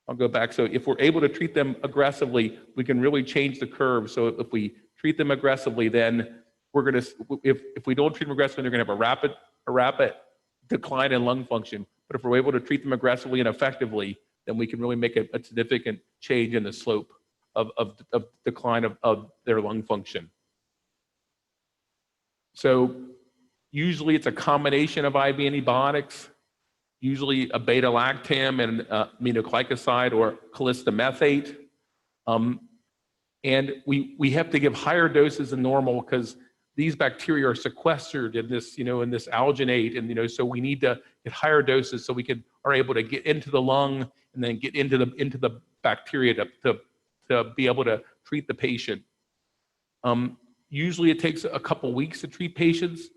I'll go back. So if we're able to treat them aggressively, we can really change the curve. So if we treat them aggressively, then we're going to, if we don't treat them aggressively, they're going to have a rapid decline in lung function. But if we're able to treat them aggressively and effectively, then we can really make a significant change in the slope of decline of their lung function. So usually it's a combination of IV antibiotics, usually a beta-lactam and aminoglycoside or cholistomethate. And we have to give higher doses than normal because these bacteria are sequestered in this, in this alginate, and so we need to get higher doses so we are able to get into the lung and then get into the bacteria to be able to treat the patient. Usually it takes a couple weeks to treat patients.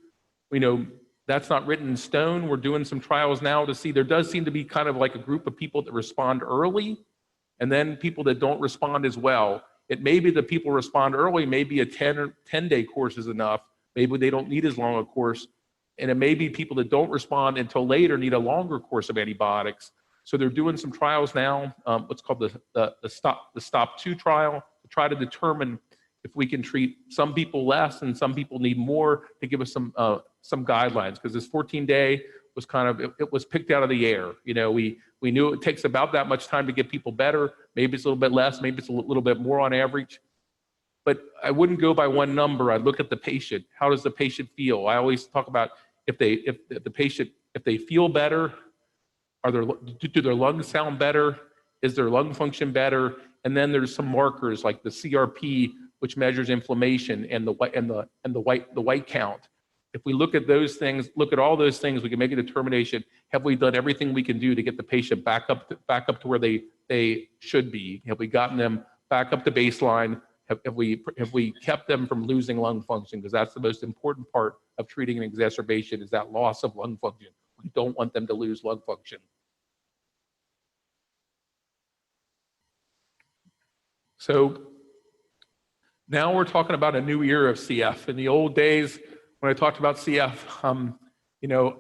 That's not written in stone. We're doing some trials now to see. There does seem to be kind of like a group of people that respond early, and then people that don't respond as well. It may be that people respond early, maybe a 10-day course is enough. Maybe they don't need as long a course. And it may be people that don't respond until later need a longer course of antibiotics. So they're doing some trials now, what's called the STOP2 trial, to try to determine if we can treat some people less and some people need more, to give us some guidelines. Because this 14-day, was kind of, it was picked out of the air. You know, we knew it takes about that much time to get people better. Maybe it's a little bit less, maybe it's a little bit more on average. But I wouldn't go by one number. I'd look at the patient. How does the patient feel? I always talk about if they feel better, do their lungs sound better? Is their lung function better? And then there's some markers like the CRP, which measures inflammation, and the white count. If we look at those things, look at all those things, we can make a determination. Have we done everything we can do to get the patient back up to where they should be? Have we gotten them back up to baseline? Have we kept them from losing lung function? Because that's the most important part of treating an exacerbation, is that loss of lung function. We don't want them to lose lung function. So now we're talking about a new era of CF. In the old days, when I talked about CF, you know,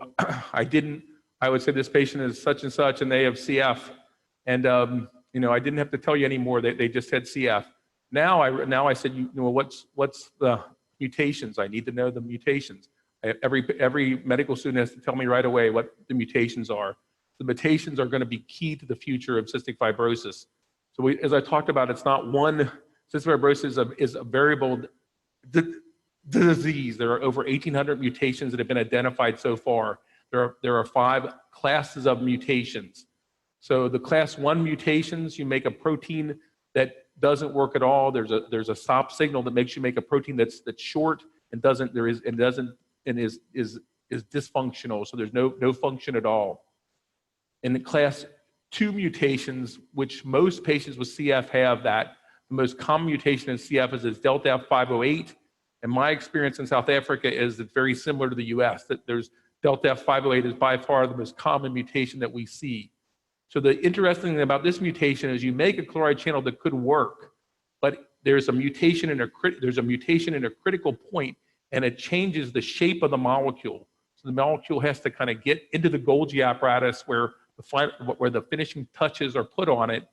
I would say this patient is such and such and they have CF. And, you know, I didn't have to tell you anymore. They just said CF. Now I said, you know, what's the mutations? I need to know the mutations. Every medical student has to tell me right away what the mutations are. The mutations are going to be key to the future of cystic fibrosis. So as I talked about, it's not one. Cystic fibrosis is a variable disease. There are over 1,800 mutations that have been identified so far. There are 5 classes of mutations. So the class 1 mutations, you make a protein that doesn't work at all. There's a stop signal that makes you make a protein that's short and is dysfunctional. So there's no function at all. In the class 2 mutations, which most patients with CF have, that the most common mutation in CF is delta F508. And my experience in South Africa is it's very similar to the US, that there's delta F508 is by far the most common mutation that we see. So the interesting thing about this mutation is you make a chloride channel that could work, but there's a mutation in a critical point, and it changes the shape of the molecule. So the molecule has to kind of get into the Golgi apparatus where the finishing touches are put on it,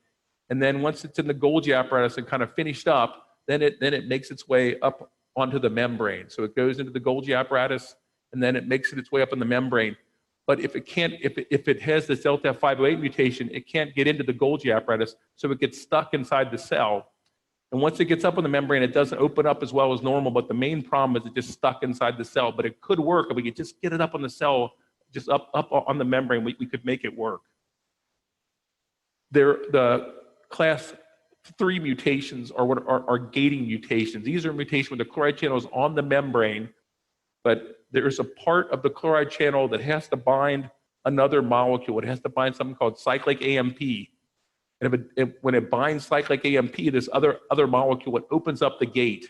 and then once it's in the Golgi apparatus and kind of finished up, then it makes its way up onto the membrane. So it goes into the Golgi apparatus, and then it makes its way up in the membrane. But if it has this delta F508 mutation, it can't get into the Golgi apparatus, so it gets stuck inside the cell. And once it gets up on the membrane, it doesn't open up as well as normal, but the main problem is it just stuck inside the cell. But it could work if we could just get it up on the cell, just up on the membrane, we could make it work. The class 3 mutations are gating mutations. These are mutations where the chloride channel is on the membrane, but there's a part of the chloride channel that has to bind another molecule. It has to bind something called cyclic AMP. And when it binds cyclic AMP, this other molecule, it opens up the gate.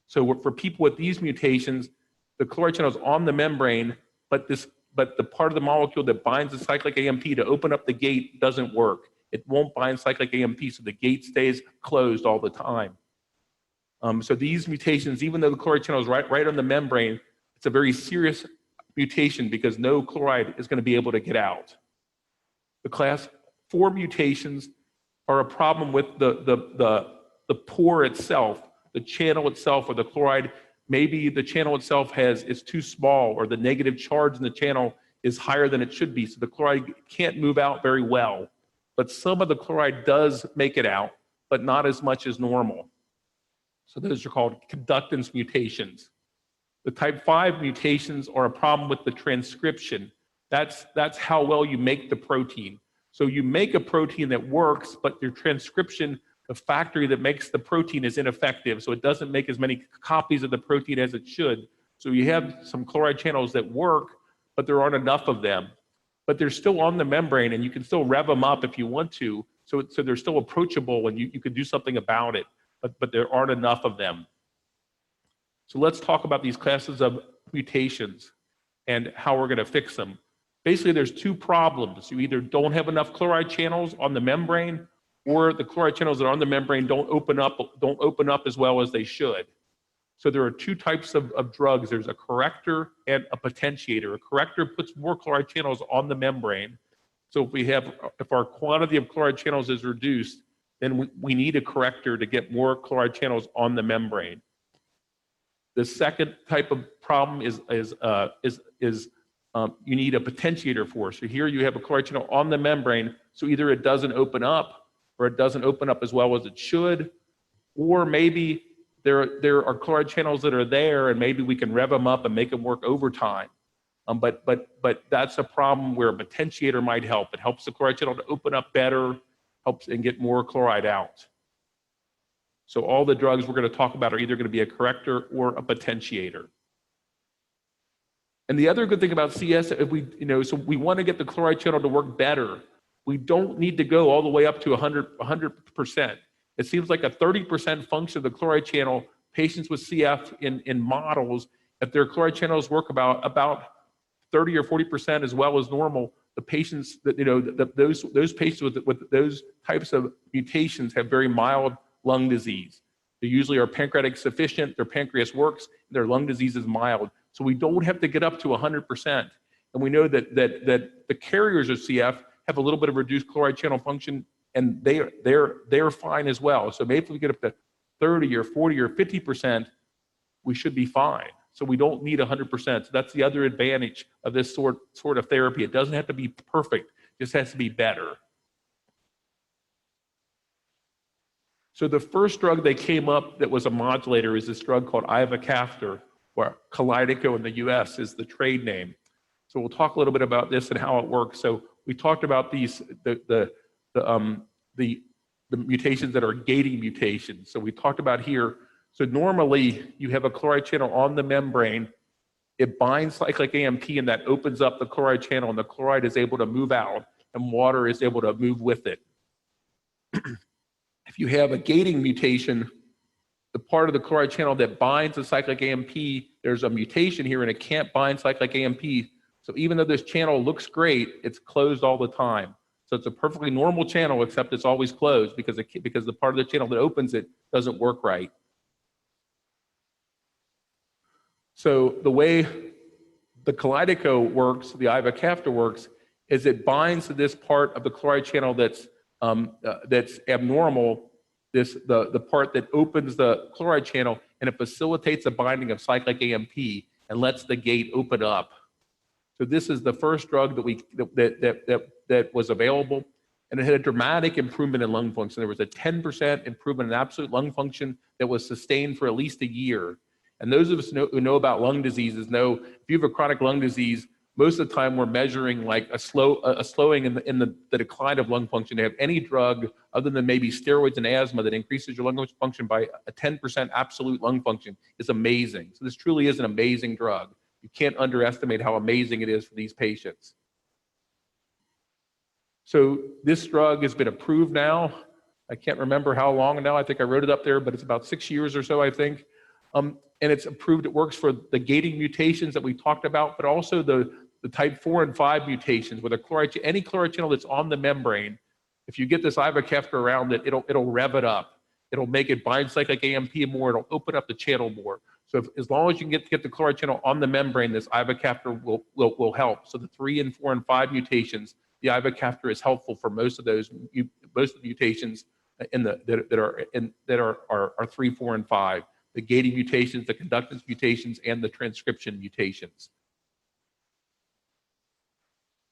So for people with these mutations, the chloride channel is on the membrane, but the part of the molecule that binds the cyclic AMP to open up the gate doesn't work. It won't bind cyclic AMP, so the gate stays closed all the time. So these mutations, even though the chloride channel is right on the membrane, it's a very serious mutation because no chloride is going to be able to get out. The class 4 mutations are a problem with the pore itself, the channel itself, or the chloride. Maybe the channel itself is too small, or the negative charge in the channel is higher than it should be, so the chloride can't move out very well. But some of the chloride does make it out, but not as much as normal. So those are called conductance mutations. The type 5 mutations are a problem with the transcription. That's how well you make the protein. So you make a protein that works, but your transcription, the factory that makes the protein, is ineffective. So it doesn't make as many copies of the protein as it should. So you have some chloride channels that work, but there aren't enough of them. But they're still on the membrane, and you can still rev them up if you want to. So they're still approachable, and you can do something about it, but there aren't enough of them. So let's talk about these classes of mutations and how we're going to fix them. Basically, there's 2 problems. You either don't have enough chloride channels on the membrane, or the chloride channels that are on the membrane don't open up as well as they should. So there are 2 types of drugs. There's a corrector and a potentiator. A corrector puts more chloride channels on the membrane. So if our quantity of chloride channels is reduced, then we need a corrector to get more chloride channels on the membrane. The second type of problem is you need a potentiator for. So here you have a chloride channel on the membrane, so either it doesn't open up or it doesn't open up as well as it should, or maybe there are chloride channels that are there and maybe we can rev them up and make them work overtime. But that's a problem where a potentiator might help. It helps the chloride channel to open up better, helps and get more chloride out. So all the drugs we're going to talk about are either going to be a corrector or a potentiator. And the other good thing about CS, if we, so we want to get the chloride channel to work better. We don't need to go all the way up to 100%. It seems like a 30% function of the chloride channel, patients with CF in models, if their chloride channels work about 30 or 40% as well as normal, the patients that, those patients with those types of mutations have very mild lung disease. They usually are pancreatic sufficient, their pancreas works, their lung disease is mild. So we don't have to get up to 100%. And we know that the carriers of CF have a little bit of reduced chloride channel function, and they're fine as well. So maybe if we get up to 30 or 40 or 50%, we should be fine. So we don't need 100%. So that's the other advantage of this sort of therapy. It doesn't have to be perfect, it just has to be better. So the first drug they came up that was a modulator is this drug called ivacaftor, or Kalydeco in the US is the trade name. So we'll talk a little bit about this and how it works. So we talked about these, the mutations that are gating mutations. So we talked about here, so normally you have a chloride channel on the membrane, it binds cyclic AMP and that opens up the chloride channel and the chloride is able to move out and water is able to move with it. If you have a gating mutation, the part of the chloride channel that binds the cyclic AMP, there's a mutation here and it can't bind cyclic AMP. So even though this channel looks great, it's closed all the time. So it's a perfectly normal channel, except it's always closed because the part of the channel that opens it doesn't work right. So the way the Kalydeco works, the ivacaftor works, is it binds to this part of the chloride channel that's abnormal, the part that opens the chloride channel, and it facilitates the binding of cyclic AMP and lets the gate open up. So this is the first drug that was available, and it had a dramatic improvement in lung function. There was a 10% improvement in absolute lung function that was sustained for at least a year. And those of us who know about lung diseases know if you have a chronic lung disease, most of the time we're measuring like a slowing in the decline of lung function. To have any drug other than maybe steroids and asthma that increases your lung function by a 10% absolute lung function is amazing. So this truly is an amazing drug. You can't underestimate how amazing it is for these patients. So this drug has been approved now. I can't remember how long now. I think I wrote it up there, but it's about 6 years or so, I think. And it's approved. It works for the gating mutations that we talked about, but also the type 4 and 5 mutations with any chloride channel that's on the membrane. If you get this ivacaftor around it, it'll rev it up. It'll make it bind cyclic AMP more. It'll open up the channel more. So as long as you can get the chloride channel on the membrane, this ivacaftor will help. So the 3 and 4 and 5 mutations, the ivacaftor is helpful for most of those mutations that are 3, 4, and 5. The gating mutations, the conductance mutations, and the transcription mutations.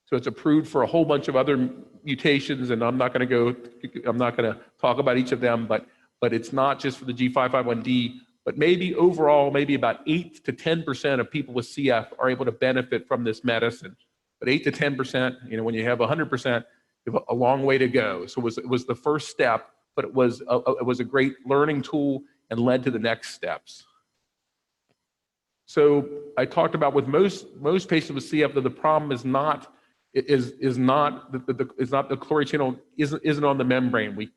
So it's approved for a whole bunch of other mutations, and I'm not going to talk about each of them, but it's not just for the G551D, but maybe overall, maybe about 8 to 10% of people with CF are able to benefit from this medicine. But 8 to 10%, when you have 100%, you have a long way to go. So it was the first step, but it was a great learning tool and led to the next steps. So I talked about with most patients with CF that the problem is not the chloride channel isn't on the membrane. Most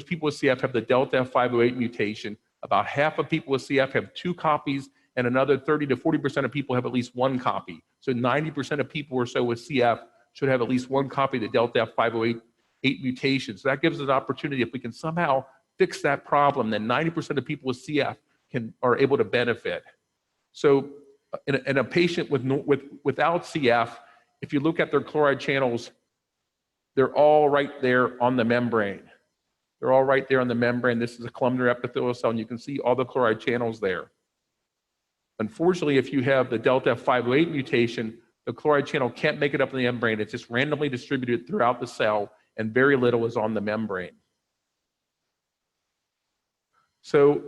people with CF have the delta F508 mutation. About half of people with CF have 2 copies, and another 30 to 40% of people have at least 1 copy. So 90% of people or so with CF should have at least 1 copy of the delta F508 mutation. So that gives us an opportunity, if we can somehow fix that problem, then 90% of people with CF are able to benefit. So in a patient without CF, if you look at their chloride channels, they're all right there on the membrane. They're all right there on the membrane. This is a columnar epithelial cell, and you can see all the chloride channels there. Unfortunately, if you have the Delta F508 mutation, the chloride channel can't make it up in the membrane. It's just randomly distributed throughout the cell, and very little is on the membrane. So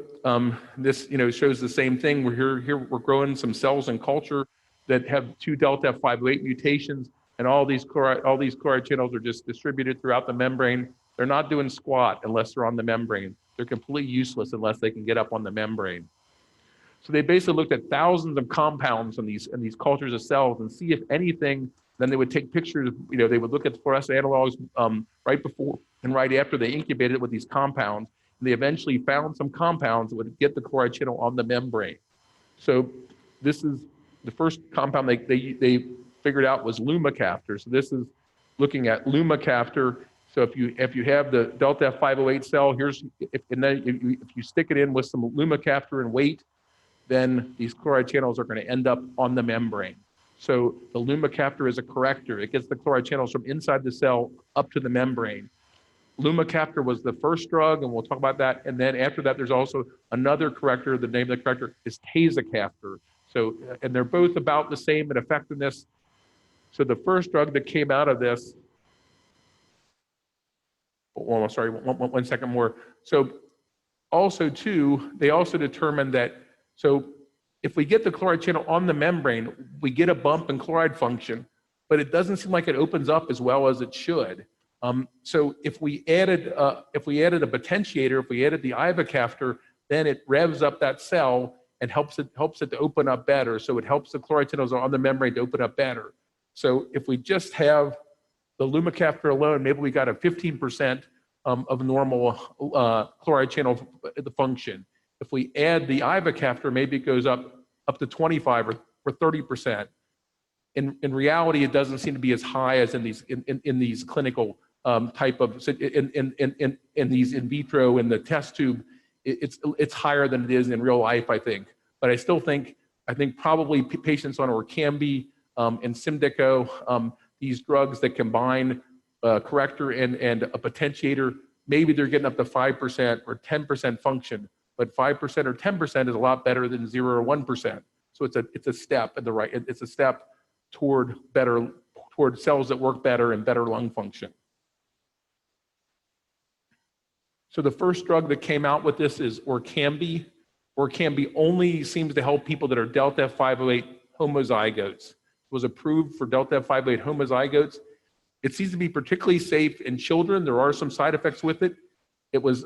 this shows the same thing. We're growing some cells in culture that have 2 Delta F508 mutations, and all these chloride channels are just distributed throughout the membrane. They're not doing squat unless they're on the membrane. They're completely useless unless they can get up on the membrane. So they basically looked at thousands of compounds in these cultures of cells and see if anything. Then they would take pictures. They would look at the fluorescent analogs right before and right after they incubated it with these compounds. And they eventually found some compounds that would get the chloride channel on the membrane. So this is the first compound they figured out was lumacaftor. So this is looking at lumacaftor. So if you have the Delta F508 cell, if you stick it in with some lumacaftor and wait, then these chloride channels are going to end up on the membrane. So the lumacaftor is a corrector. It gets the chloride channels from inside the cell up to the membrane. Lumacaftor was the first drug, and we'll talk about that. And then after that, there's also another corrector. The name of the corrector is tazecaftor. So, and they're both about the same in effectiveness. So the first drug that came out of this, well, sorry, one second more. So also too, they also determined that, so if we get the chloride channel on the membrane, we get a bump in chloride function, but it doesn't seem like it opens up as well as it should. So if we added a potentiator, if we added the ivacaftor, then it revs up that cell and helps it to open up better. So it helps the chloride channels on the membrane to open up better. So if we just have the lumacaftor alone, maybe we got a 15% of normal chloride channel function. If we add the ivacaftor, maybe it goes up to 25 or 30%. In reality, it doesn't seem to be as high as in these clinical type of in these in vitro in the test tube. It's higher than it is in real life, I think. But I still think probably patients on Orkambi and Symdeko, these drugs that combine corrector and a potentiator, maybe they're getting up to 5% or 10% function. But 5% or 10% is a lot better than 0 or 1%. So it's a step in the right. It's a step toward cells that work better and better lung function. So the first drug that came out with this is Orkambi. Orkambi only seems to help people that are Delta F508 homozygotes. It was approved for Delta F508 homozygotes. It seems to be particularly safe in children. There are some side effects with it. It was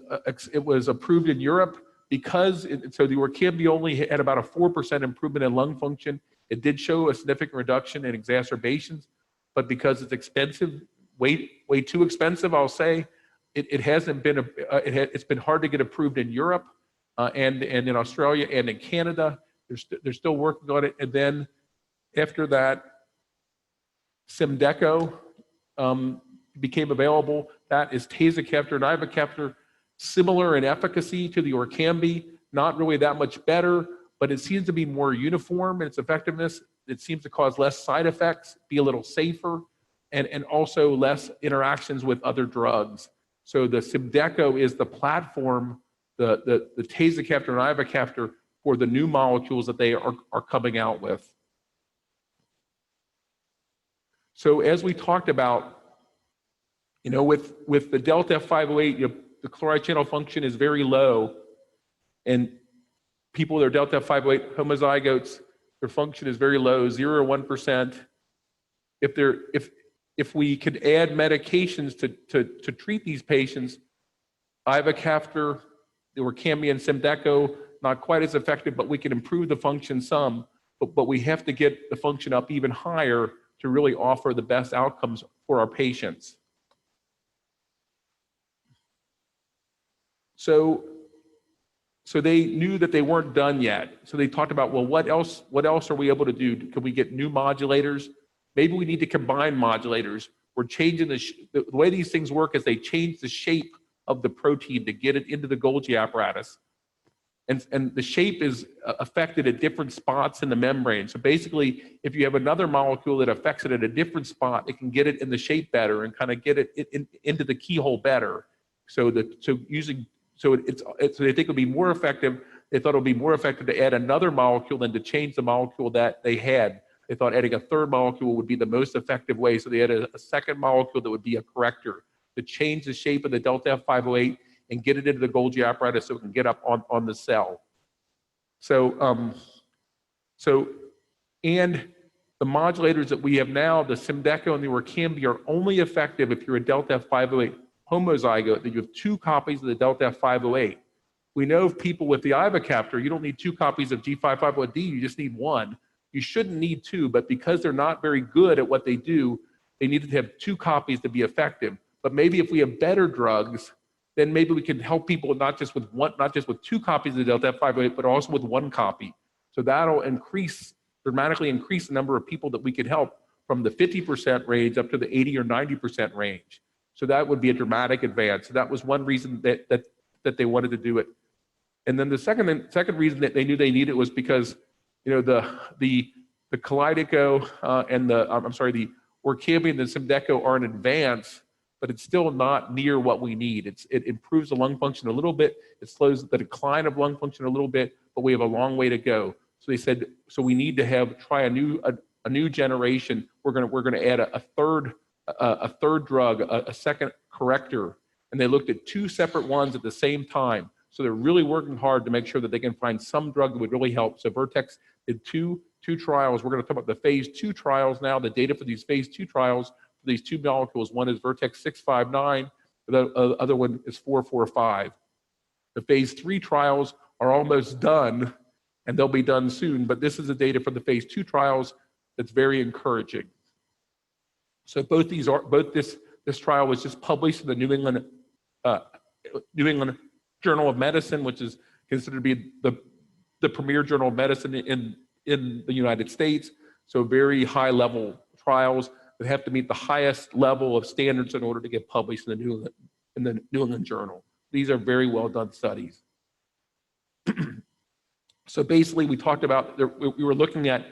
approved in Europe because so the Orkambi only had about a 4% improvement in lung function. It did show a significant reduction in exacerbations, but because it's expensive, way too expensive, I'll say, it's been hard to get approved in Europe and in Australia and in Canada. They're still working on it. And then after that, Symdeko became available. That is tazecaftor and ivacaftor, similar in efficacy to the Orkambi, not really that much better, but it seems to be more uniform in its effectiveness. It seems to cause less side effects, be a little safer, and also less interactions with other drugs. So the Symdeko is the platform, the tazecaftor and ivacaftor for the new molecules that they are coming out with. So as we talked about, with the Delta F508, the chloride channel function is very low, and people that are Delta F508 homozygotes, their function is very low, 0 or 1%. If we could add medications to treat these patients, ivacaftor, the Orkambi and Symdeko, not quite as effective, but we can improve the function some. But we have to get the function up even higher to really offer the best outcomes for our patients. So they knew that they weren't done yet. So they talked about, well, what else are we able to do? Can we get new modulators? Maybe we need to combine modulators. We're changing the way these things work is they change the shape of the protein to get it into the Golgi apparatus. And the shape is affected at different spots in the membrane. So basically, if you have another molecule that affects it at a different spot, it can get it in the shape better and kind of get it into the keyhole better. So they think it'll be more effective They thought it would be more effective to add another molecule than to change the molecule that they had. They thought adding a third molecule would be the most effective way. So they added a second molecule that would be a corrector to change the shape of the delta F508 and get it into the Golgi apparatus so it can get up on the cell. So, and the modulators that we have now, the Symdeko and the Orkambi, are only effective if you're a delta F508 homozygote, that you have 2 copies of the delta F508. We know of people with the ivacaftor, you don't need 2 copies of G551D, you just need 1. You shouldn't need 2, but because they're not very good at what they do, they needed to have 2 copies to be effective. But maybe if we have better drugs, then maybe we can help people not just with 2 copies of the delta F508, but also with 1 copy. So that'll dramatically increase the number of people that we could help from the 50% range up to the 80 or 90% range. So that would be a dramatic advance. So that was one reason that they wanted to do it. And then the second reason that they knew they needed it was because, you know, the Kalydeco and the Orkambi and the Symdeko are an advance, but it's still not near what we need. It improves the lung function a little bit. It slows the decline of lung function a little bit, but we have a long way to go. So they said, so we need to try a new generation. We're gonna add a third drug, a second corrector, and they looked at 2 separate ones at the same time. So they're really working hard to make sure that they can find some drug that would really help. So Vertex did two trials. We're going to talk about the phase 2 trials now. The data for these phase 2 trials for these 2 molecules. One is Vertex 659. The other one is 445. The phase 3 trials are almost done, and they'll be done soon. But this is the data for the phase 2 trials that's very encouraging. So this trial was just published in the New England Journal of Medicine, which is considered to be the premier journal of medicine in the United States. So very high level trials that have to meet the highest level of standards in order to get published in the New England Journal. These are very well done studies. So basically we talked about, we were looking at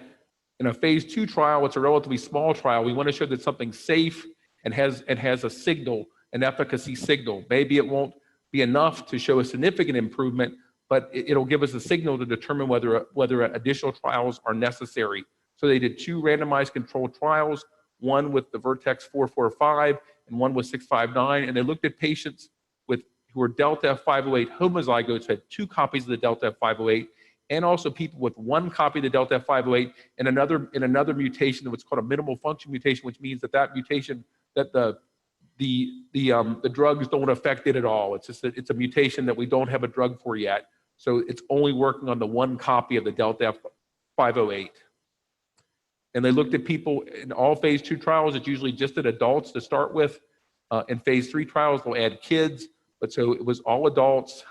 in a phase 2 trial, it's a relatively small trial. We want to show that something's safe and has a signal, an efficacy signal. Maybe it won't be enough to show a significant improvement, but it'll give us a signal to determine whether additional trials are necessary. So they did 2 randomized controlled trials, one with the Vertex 445 and one with 659, and they looked at patients who were delta F508 homozygotes, had 2 copies of the delta F508, and also people with 1 copy of the delta F508 and another mutation that was called a minimal function mutation, which means that mutation, that the drugs don't affect it at all. It's a mutation that we don't have a drug for yet. So it's only working on the 1 copy of the delta F508. And they looked at people in all phase 2 trials. It's usually just at adults to start with. In phase 3 trials, they'll add kids, but so it was all adults.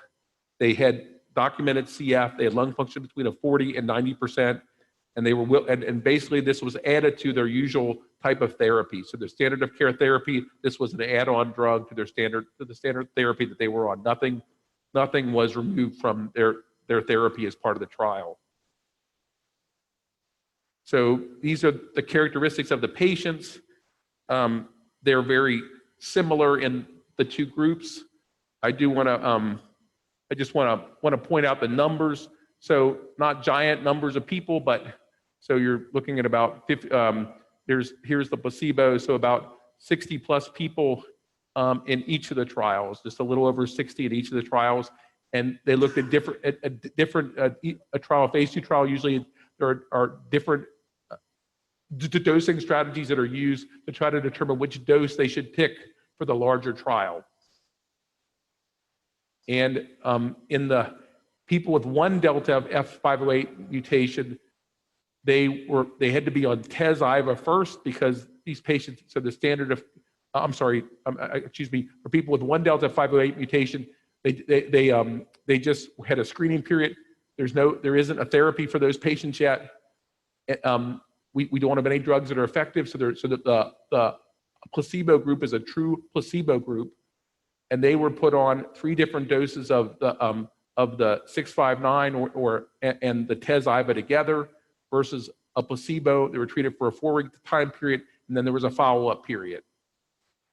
They had documented CF. They had lung function between a 40 and 90%. And they were and basically this was added to their usual type of therapy. So their standard of care therapy, this was an add-on drug to the standard therapy that they were on. Nothing was removed from their therapy as part of the trial. So these are the characteristics of the patients. They're very similar in the 2 groups. I just want to point out the numbers. So not giant numbers of people, but so you're looking at about 50, here's the placebo, so about 60 plus people in each of the trials, just a little over 60 in each of the trials. And they looked at a trial, phase 2 trial, usually there are different dosing strategies that are used to try to determine which dose they should pick for the larger trial. And in the people with 1 delta F508 mutation, they had to be on Tez-Iva first because these patients, so the standard of, for people with 1 delta F508 mutation, they just had a screening period. There isn't a therapy for those patients yet. We don't have any drugs that are effective, so that the placebo group is a true placebo group, and they were put on 3 different doses of the 659 and the Tez-Iva together versus a placebo. They were treated for a 4-week time period, and then there was a follow-up period.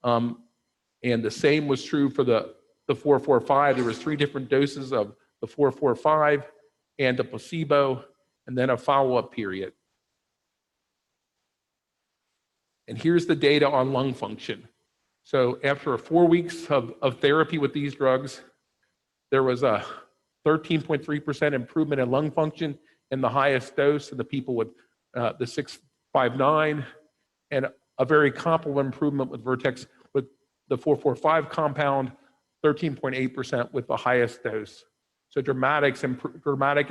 And the same was true for the 445. There was 3 different doses of the 445, and a placebo, and then a follow-up period. And here's the data on lung function. So after 4 weeks of therapy with these drugs, there was a 13.3% improvement in lung function in the highest dose in the people with the 659, and a very comparable improvement with Vertex with the 445 compound, 13.8% with the highest dose. So dramatic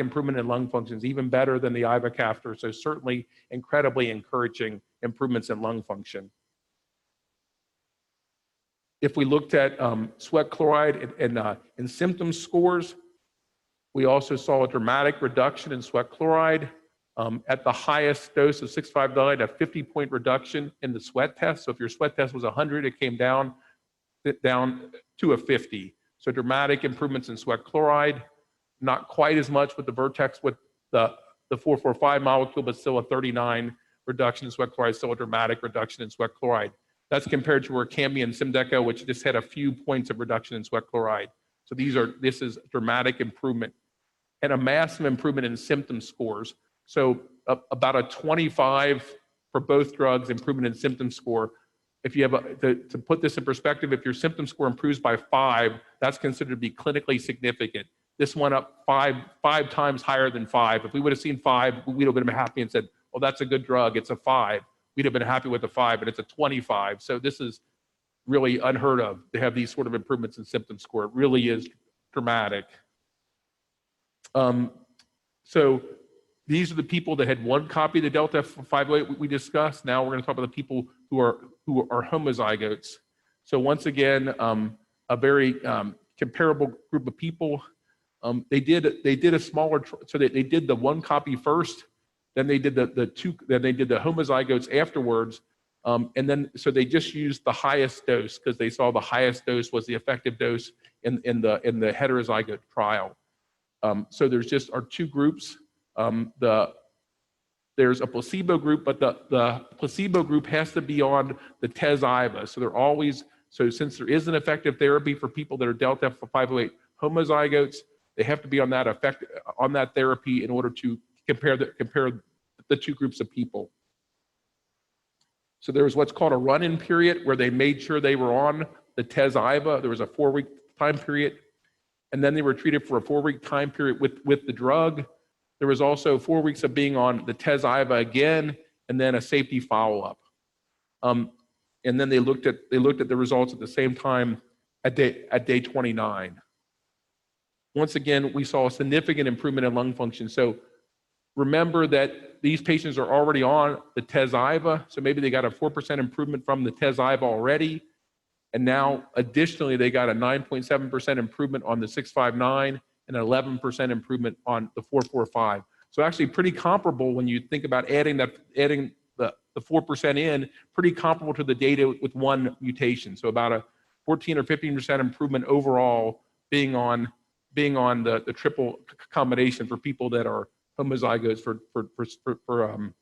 improvement in lung functions, even better than the ivacaftor. So certainly incredibly encouraging improvements in lung function. If we looked at sweat chloride and symptom scores, we also saw a dramatic reduction in sweat chloride. At the highest dose of 659, a 50-point reduction in the sweat test. So if your sweat test was 100, it came down to a 50. So dramatic improvements in sweat chloride. Not quite as much with the Vertex with the 445 molecule, but still a 39 reduction in sweat chloride, still a dramatic reduction in sweat chloride. That's compared to Orkambi and Symdeko, which just had a few points of reduction in sweat chloride. So this is dramatic improvement and a massive improvement in symptom scores. So about a 25 for both drugs improvement in symptom score. If you have to put this in perspective, if your symptom score improves by 5, that's considered to be clinically significant. This went up five times higher than 5. If we would have seen 5, we'd have been happy and said, well, that's a good drug, it's a 5. We'd have been happy with a 5, but it's a 25. So this is really unheard of to have these sort of improvements in symptom score. It really is dramatic. So these are the people that had one copy of the Delta F508 we discussed. Now we're going to talk about the people who are homozygotes. So once again, a very comparable group of people. They did a smaller, so they did the one copy first, then they did then they did the homozygotes afterwards, and then so they just used the highest dose because they saw the highest dose was the effective dose in the heterozygote trial. So there's just our two groups. There's a placebo group, but the placebo group has to be on the Tez-Iva. So they're always, so since there is an effective therapy for people that are Delta F508 homozygotes, they have to be on that therapy in order to compare the two groups of people. So there was what's called a run-in period where they made sure they were on the Tez-Iva. There was a 4-week time period, and then they were treated for a 4-week time period with the drug. There was also 4 weeks of being on the Tez-Iva again, and then a safety follow-up. And then they looked at the results at the same time at day 29. Once again, we saw a significant improvement in lung function. So remember that these patients are already on the Tez-Iva, so maybe they got a 4% improvement from the Tez-Iva already, and now additionally they got a 9.7% improvement on the 659 and an 11% improvement on the 445. So actually pretty comparable when you think about adding the 4% in, pretty comparable to the data with one mutation. So about a 14 or 15% improvement overall being on the triple combination for people that are homozygotes for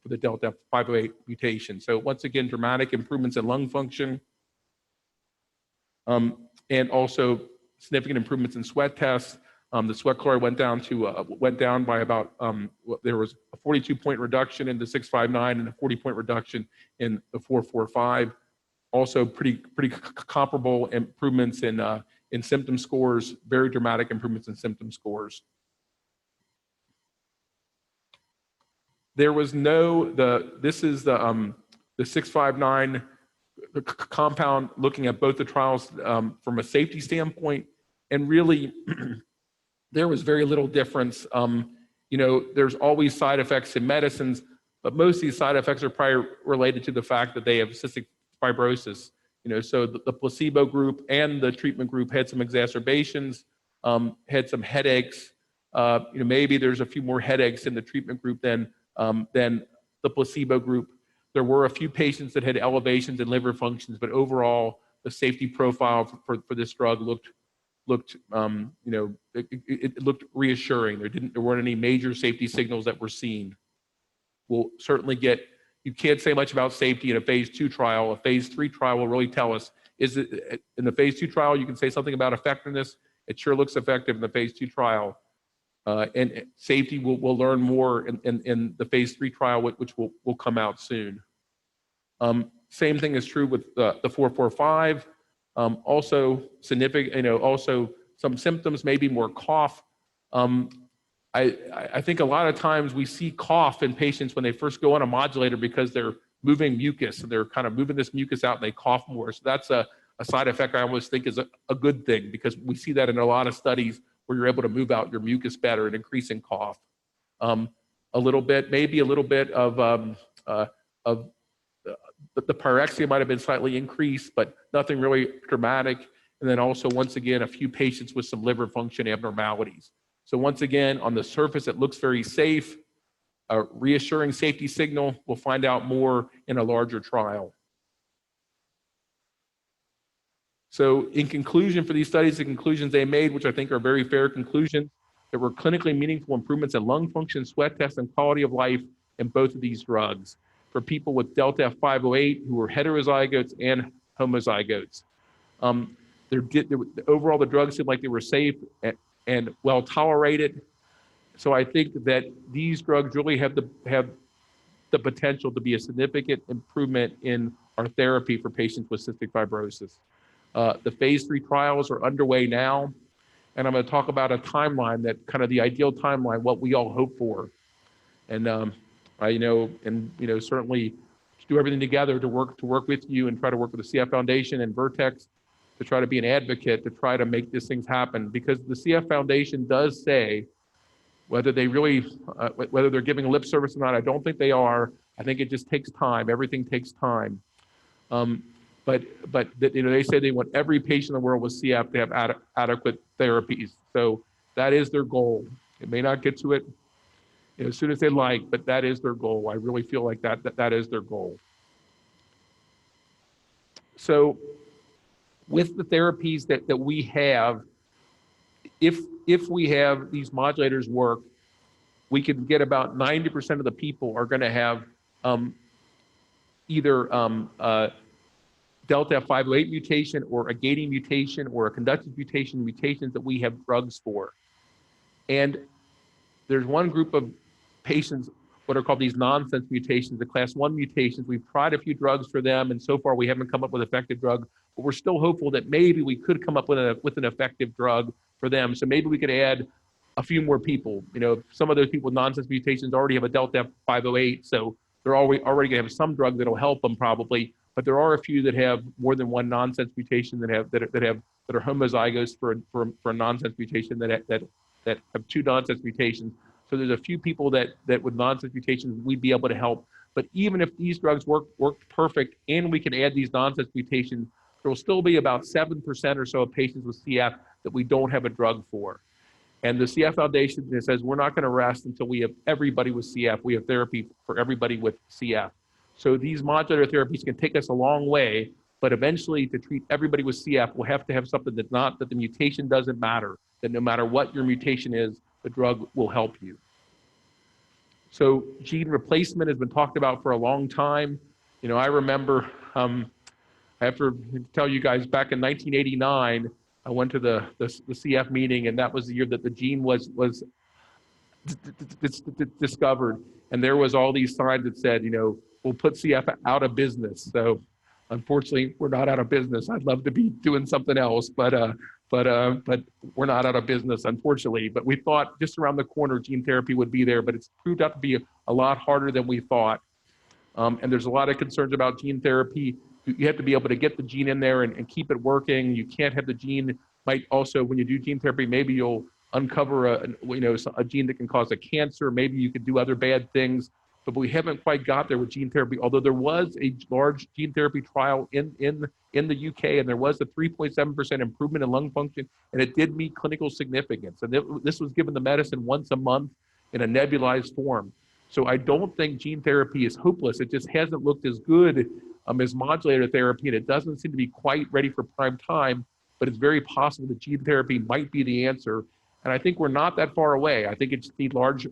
the Delta F508 mutation. So once again, dramatic improvements in lung function, and also significant improvements in sweat tests. The sweat chloride went down by about there was a 42-point reduction in the 659 and a 40-point reduction in the 445. Also pretty comparable improvements in symptom scores, very dramatic improvements in symptom scores. There was this is the 659 compound looking at both the trials from a safety standpoint, and really there was very little difference. There's always side effects in medicines, but most of these side effects are probably related to the fact that they have cystic fibrosis. So the placebo group and the treatment group had some exacerbations, had some headaches. Maybe there's a few more headaches in the treatment group than the placebo group. There were a few patients that had elevations in liver functions, but overall, the safety profile for this drug looked reassuring. There weren't any major safety signals that were seen. We'll certainly you can't say much about safety in a phase 2 trial. A phase 3 trial will really tell us, in the phase 2 trial, you can say something about effectiveness. It sure looks effective in the phase 2 trial. And safety, we'll learn more in the phase 3 trial, which will come out soon. Same thing is true with the 445. Also significant, also some symptoms, maybe more cough. I think a lot of times we see cough in patients when they first go on a modulator because they're moving mucus, and they're kind of moving this mucus out and they cough more. So that's a side effect I always think is a good thing, because we see that in a lot of studies where you're able to move out your mucus better and increasing cough. A little bit, maybe a little bit of the pyrexia might have been slightly increased, but nothing really dramatic. And then also, once again, a few patients with some liver function abnormalities. So once again, on the surface, it looks very safe. A reassuring safety signal. We'll find out more in a larger trial. So in conclusion, for these studies, the conclusions they made, which I think are very fair conclusions, there were clinically meaningful improvements in lung function, sweat tests, and quality of life in both of these drugs for people with Delta F508 who were heterozygotes and homozygotes. Overall, the drugs seemed like they were safe and well tolerated. So I think that these drugs really have the potential to be a significant improvement in our therapy for patients with cystic fibrosis. The phase 3 trials are underway now, and I'm going to talk about a timeline, that kind of the ideal timeline, what we all hope for. And certainly do everything together to work with you and try to work with the CF Foundation and Vertex to try to be an advocate to try to make these things happen, because the CF Foundation does say, whether they really, whether they're giving lip service or not, I don't think they are. I think it just takes time. Everything takes time. But they say they want every patient in the world with CF to have adequate therapies. So that is their goal. They may not get to it as soon as they like, but that is their goal. I really feel like that is their goal. So with the therapies that we have, if we have these modulators work, we can get about 90% of the people are going to have either Delta F508 mutation or a gating mutation or a conductive mutation, mutations that we have drugs for. And there's one group of patients, what are called these nonsense mutations, the class 1 mutations. We've tried a few drugs for them, and so far we haven't come up with an effective drug, but we're still hopeful that maybe we could come up with an effective drug for them. So maybe we could add a few more people. Some of those people with nonsense mutations already have a Delta F508, so they're already going to have some drug that'll help them probably. But there are a few that have more than one nonsense mutation that are homozygous for a nonsense mutation that have 2 nonsense mutations. So there's a few people that with nonsense mutations we'd be able to help. But even if these drugs worked perfect and we can add these nonsense mutations, there will still be about 7% or so of patients with CF that we don't have a drug for. And the CF Foundation says we're not going to rest until we have everybody with CF. We have therapy for everybody with CF. So these modular therapies can take us a long way, but eventually to treat everybody with CF, we'll have to have something that the mutation doesn't matter, that no matter what your mutation is, the drug will help you. So gene replacement has been talked about for a long time. I remember, I have to tell you guys, back in 1989, I went to the CF meeting, and that was the year that the gene was discovered. And there was all these signs that said, we'll put CF out of business. So unfortunately, we're not out of business. I'd love to be doing something else, but we're not out of business, unfortunately. But we thought just around the corner, gene therapy would be there, but it's proved out to be a lot harder than we thought. And there's a lot of concerns about gene therapy. You have to be able to get the gene in there and keep it working. You can't have the gene, might also, when you do gene therapy, maybe you'll uncover a gene that can cause a cancer. Maybe you could do other bad things, but we haven't quite got there with gene therapy. Although there was a large gene therapy trial in the UK, and there was a 3.7% improvement in lung function, and it did meet clinical significance. And this was given the medicine once a month in a nebulized form. So I don't think gene therapy is hopeless. It just hasn't looked as good as modulator therapy, and it doesn't seem to be quite ready for prime time, but it's very possible that gene therapy might be the answer. And I think we're not that far away. I think it just needs large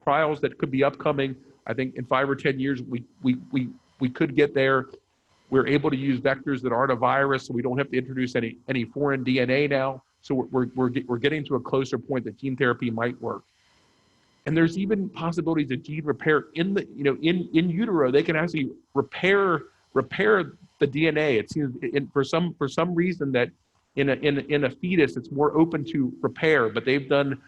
trials that could be upcoming. I think in 5 or 10 years, we could get there. We're able to use vectors that aren't a virus, so we don't have to introduce any foreign DNA now. So we're getting to a closer point that gene therapy might work. And there's even possibilities of gene repair in the, in utero. They can actually repair the DNA. It seems for some reason that in a fetus it's more open to repair. But they've done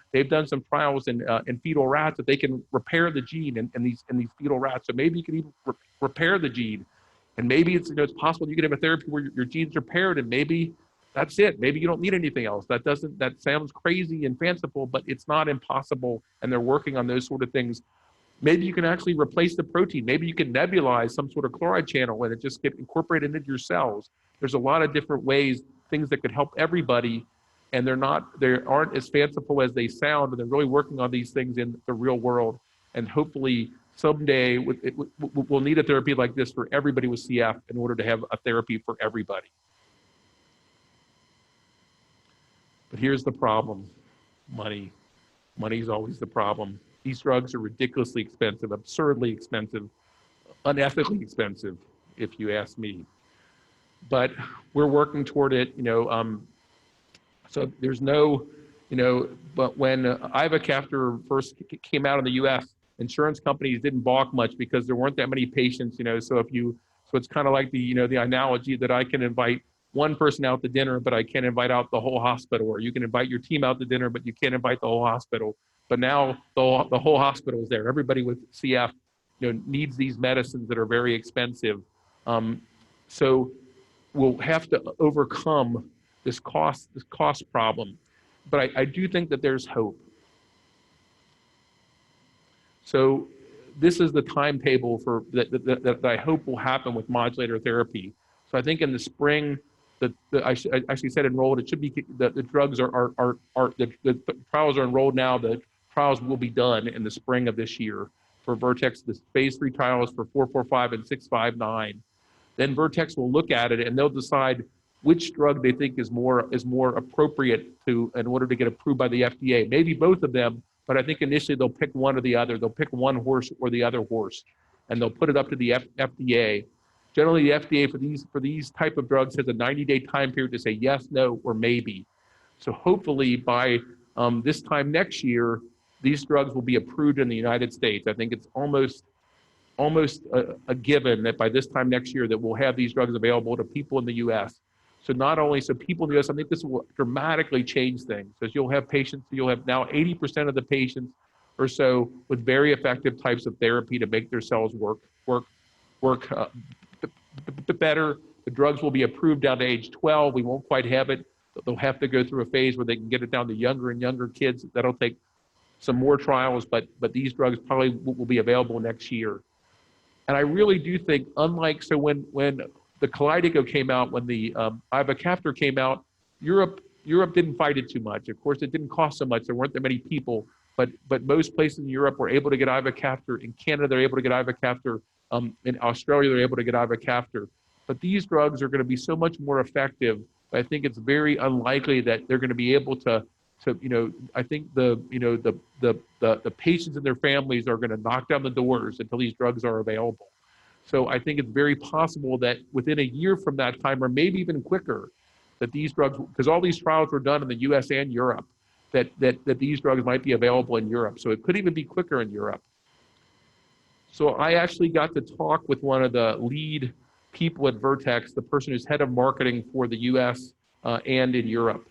some trials in fetal rats that they can repair the gene in these fetal rats. So maybe you can even repair the gene, and maybe it's possible you can have a therapy where your genes are repaired, and maybe that's it. Maybe you don't need anything else. That sounds crazy and fanciful, but it's not impossible. And they're working on those sort of things. Maybe you can actually replace the protein. Maybe you can nebulize some sort of chloride channel and it just get incorporated into your cells. There's a lot of different ways, things that could help everybody. And they aren't as fanciful as they sound. And they're really working on these things in the real world. And hopefully someday we'll need a therapy like this for everybody with CF in order to have a therapy for everybody. But here's the problem: money. Money is always the problem. These drugs are ridiculously expensive, absurdly expensive, unethically expensive, if you ask me. But we're working toward it, so there's no, but when ivacaftor first came out in the US, insurance companies didn't balk much because there weren't that many patients, so it's kind of like the analogy that I can invite one person out to dinner, but I can't invite out the whole hospital, or you can invite your team out to dinner, but you can't invite the whole hospital. But now the whole hospital is there. Everybody with CF, needs these medicines that are very expensive. So we'll have to overcome this cost problem. But I do think that there's hope. So this is the timetable that I hope will happen with modulator therapy. So I think in the spring, I actually said enrolled. It should be the drugs the trials are enrolled now. The trials will be done in the spring of this year for Vertex. The phase 3 trials for 445 and 659. Then Vertex will look at it and they'll decide which drug they think is more appropriate in order to get approved by the FDA. Maybe both of them, but I think initially they'll pick one or the other. They'll pick one horse or the other horse, and they'll put it up to the FDA. Generally, the FDA for these type of drugs has a 90-day time period to say yes, no, or maybe. So hopefully by this time next year, these drugs will be approved in the United States. I think it's almost a given that by this time next year that we'll have these drugs available to people in the U.S. So not only people in the U.S., I think this will dramatically change things, because you'll have now 80% of the patients or so with very effective types of therapy to make their cells work better. The drugs will be approved down to age 12. We won't quite have it. They'll have to go through a phase where they can get it down to younger and younger kids. That'll take some more trials, but these drugs probably will be available next year. And I really do think, when the Kalydeco came out, when the ivacaftor came out, Europe didn't fight it too much. Of course, it didn't cost so much. There weren't that many people, but most places in Europe were able to get ivacaftor. In Canada, they're able to get ivacaftor. In Australia, they're able to get ivacaftor. But these drugs are going to be so much more effective. I think it's very unlikely that they're going to be able to I think the patients and their families are going to knock down the doors until these drugs are available. So I think it's very possible that within a year from that time, or maybe even quicker, that these drugs, because all these trials were done in the US and Europe, that these drugs might be available in Europe. So it could even be quicker in Europe. So I actually got to talk with one of the lead people at Vertex, the person who's head of marketing for the US and in Europe.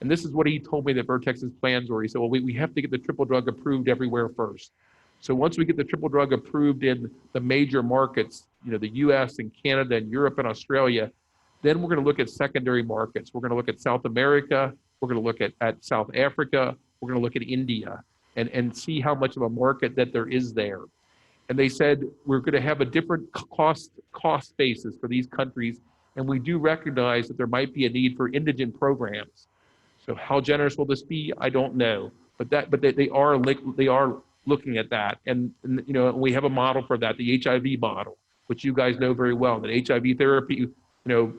And this is what he told me that Vertex's plans were. He said, well, we have to get the triple drug approved everywhere first. So once we get the triple drug approved in the major markets, the US and Canada and Europe and Australia, then we're going to look at secondary markets. We're going to look at South America. We're going to look at South Africa. We're going to look at India and see how much of a market that there is there. And they said, we're going to have a different cost basis for these countries. And we do recognize that there might be a need for indigent programs. So how generous will this be? I don't know. But they are looking at that. And we have a model for that, the HIV model, which you guys know very well, that HIV therapy,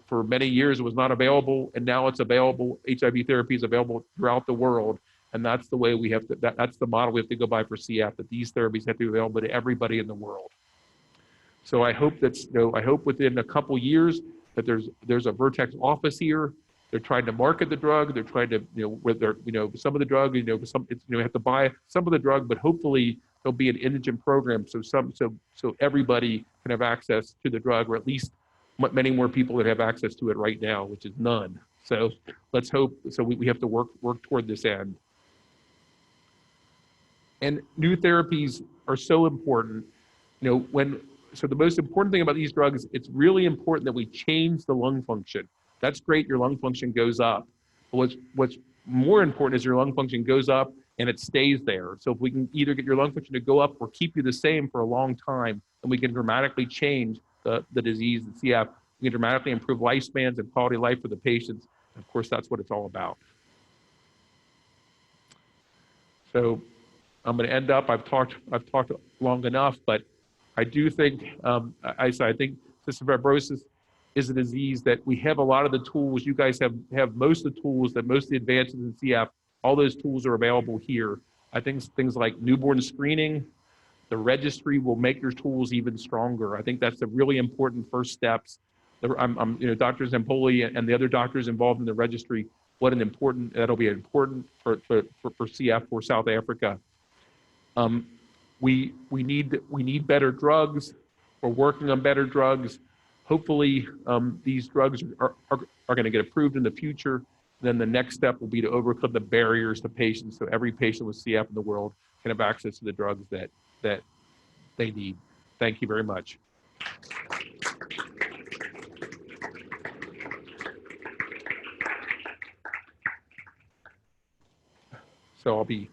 for many years it was not available, and now it's available. HIV therapy is available throughout the world. And that's the way we have to, that's the model we have to go by for CF, that these therapies have to be available to everybody in the world. So I hope I hope within a couple years that there's a Vertex office here, They're trying to market the drug. They're trying to, some of the drug, you have to buy some of the drug, but hopefully there'll be an indigent program so everybody can have access to the drug, or at least many more people that have access to it right now, which is none. So let's hope. So we have to work toward this end. And new therapies are so important. So the most important thing about these drugs, it's really important that we change the lung function. That's great, your lung function goes up. But what's more important is your lung function goes up and it stays there. So if we can either get your lung function to go up or keep you the same for a long time, and we can dramatically change the disease, the CF, we can dramatically improve lifespans and quality of life for the patients. And of course, that's what it's all about. So I'm going to end up. I've talked long enough, but I do think I think cystic fibrosis is a disease that we have a lot of the tools. You guys have most of the tools, that most of the advances in CF. All those tools are available here. I think things like newborn screening, the registry will make your tools even stronger. I think that's the really important first steps. Dr. Zampoli and the other doctors involved in the registry. That'll be important for CF for South Africa. We need better drugs. We're working on better drugs. Hopefully, these drugs are going to get approved in the future. Then the next step will be to overcome the barriers to patients, so every patient with CF in the world can have access to the drugs that they need. Thank you very much. So I'll be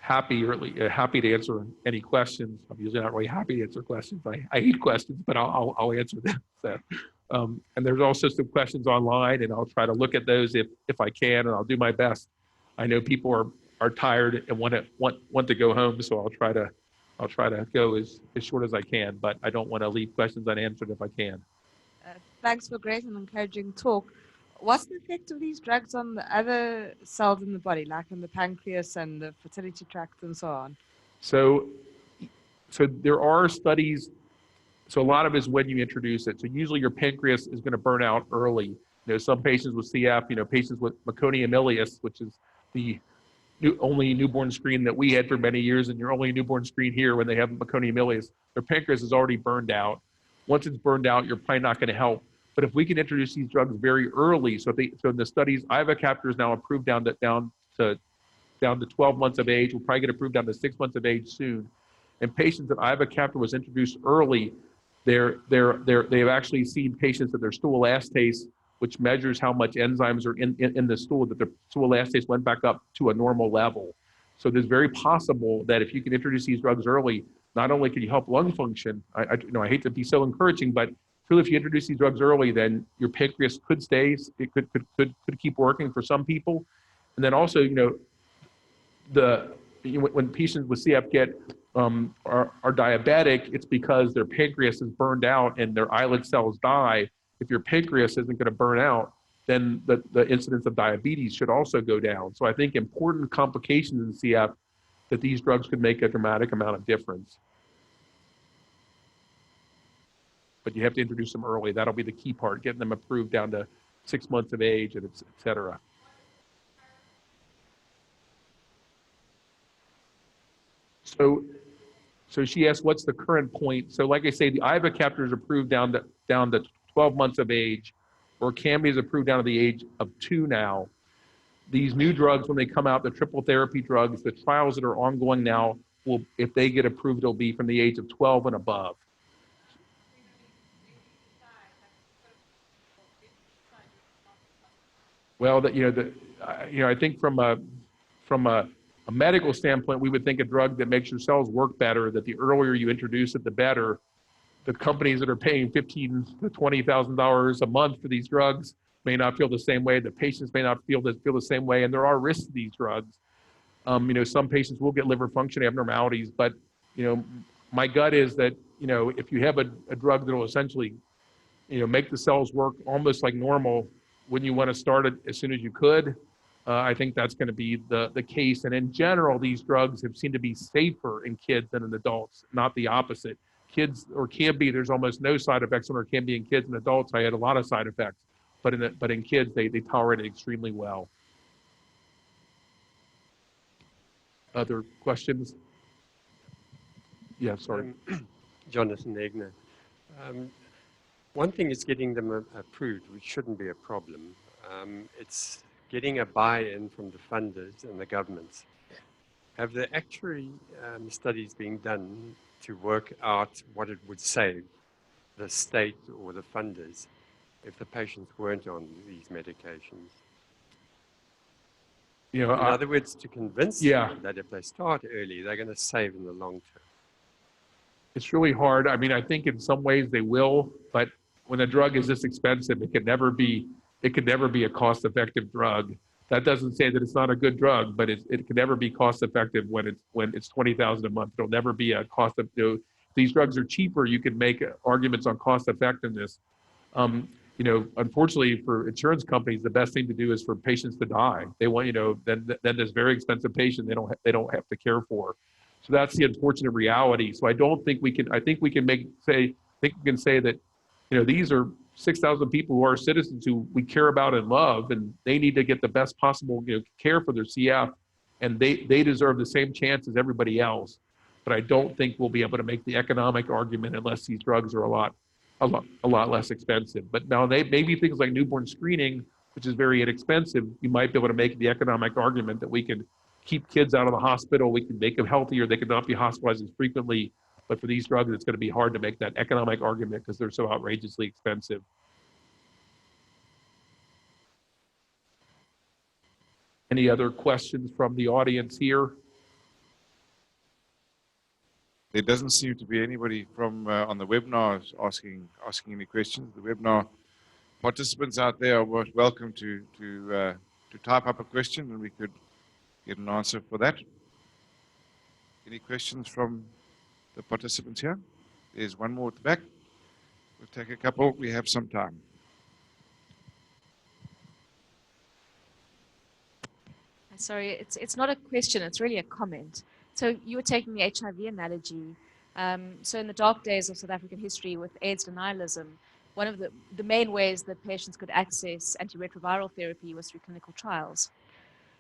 happy to answer any questions. I'm usually not really happy to answer questions. I hate questions, but I'll answer them. So, and there's also some questions online, and I'll try to look at those if I can, and I'll do my best. I know people are tired and want to go home, so I'll try to go as short as I can, but I don't want to leave questions unanswered if I can. Thanks for great and encouraging talk. What's the effect of these drugs on the other cells in the body, like in the pancreas and the fertility tract and so on? So there are studies. So a lot of it is when you introduce it. So usually your pancreas is going to burn out early. Some patients with CF, patients with meconium ileus, which is the only newborn screen that we had for many years, and your only newborn screen here when they have meconium ileus, their pancreas is already burned out. Once it's burned out, you're probably not going to help. But if we can introduce these drugs very early, so in the studies, ivacaftor is now approved down to 12 months of age. We'll probably get approved down to 6 months of age soon. And patients that ivacaftor was introduced early, they've actually seen patients that their stool elastase, which measures how much enzymes are in the stool, that the stool elastase went back up to a normal level. So it's very possible that if you can introduce these drugs early, not only can you help lung function, I hate to be so encouraging, but really, if you introduce these drugs early, then your pancreas could stay, it could keep working for some people. And then also, when patients with CF are diabetic, it's because their pancreas is burned out and their islet cells die. If your pancreas isn't going to burn out, then the incidence of diabetes should also go down. So I think important complications in CF that these drugs could make a dramatic amount of difference. But you have to introduce them early. That'll be the key part, getting them approved down to 6 months of age, and et cetera. So she asked, what's the current point? So like I say, the ivacaftor is approved down to 12 months of age, or Orkambi is approved down to the age of 2 now. These new drugs, when they come out, the triple therapy drugs, the trials that are ongoing now, if they get approved, it'll be from the age of 12 and above. Well, I think from a medical standpoint, we would think a drug that makes your cells work better, that the earlier you introduce it, the better. The companies that are paying $15,000 to $20,000 a month for these drugs may not feel the same way. The patients may not feel the same way, and there are risks to these drugs. Some patients will get liver function abnormalities, but my gut is that if you have a drug that will essentially make the cells work almost like normal, when you want to start it as soon as you could, I think that's going to be the case. And in general, these drugs have seemed to be safer in kids than in adults, not the opposite. Kids, or can be, there's almost no side effects on Orkambi in kids and adults. I had a lot of side effects. but in kids, they tolerate it extremely well. Other questions? Yeah, sorry. Jonathan Egner. One thing is getting them approved, which shouldn't be a problem. It's getting a buy-in from the funders and the governments. Have there actually studies being done to work out what it would save the state or the funders if the patients weren't on these medications? You know, in other words, to convince yeah. them that if they start early, they're going to save in the long term. It's really hard. I mean, I think in some ways they will, but when a drug is this expensive, it could never be a cost-effective drug. That doesn't say that it's not a good drug, but it can never be cost-effective when it's $20,000 a month. It'll never be a cost of. If these drugs are cheaper, you can make arguments on cost-effectiveness. Unfortunately for insurance companies, the best thing to do is for patients to die. They want, then this very expensive patient they don't have to care for. So that's the unfortunate reality. So I don't think we can. I think we can say that, these are 6,000 people who are citizens who we care about and love, and they need to get the best possible care for their CF, and they deserve the same chance as everybody else. But I don't think we'll be able to make the economic argument unless these drugs are a lot less expensive. But now maybe things like newborn screening, which is very inexpensive, you might be able to make the economic argument that we can keep kids out of the hospital, we can make them healthier, they could not be hospitalized as frequently. But for these drugs, it's going to be hard to make that economic argument because they're so outrageously expensive. Any other questions from the audience here? There doesn't seem to be anybody from on the webinar asking any questions. The webinar participants out there are welcome to type up a question, and we could get an answer for that. Any questions from the participants here? There's one more at the back. We'll take a couple. We have some time. Sorry, it's not a question, it's really a comment. So you were taking the HIV analogy. So in the dark days of South African history with AIDS denialism, one of the main ways that patients could access antiretroviral therapy was through clinical trials.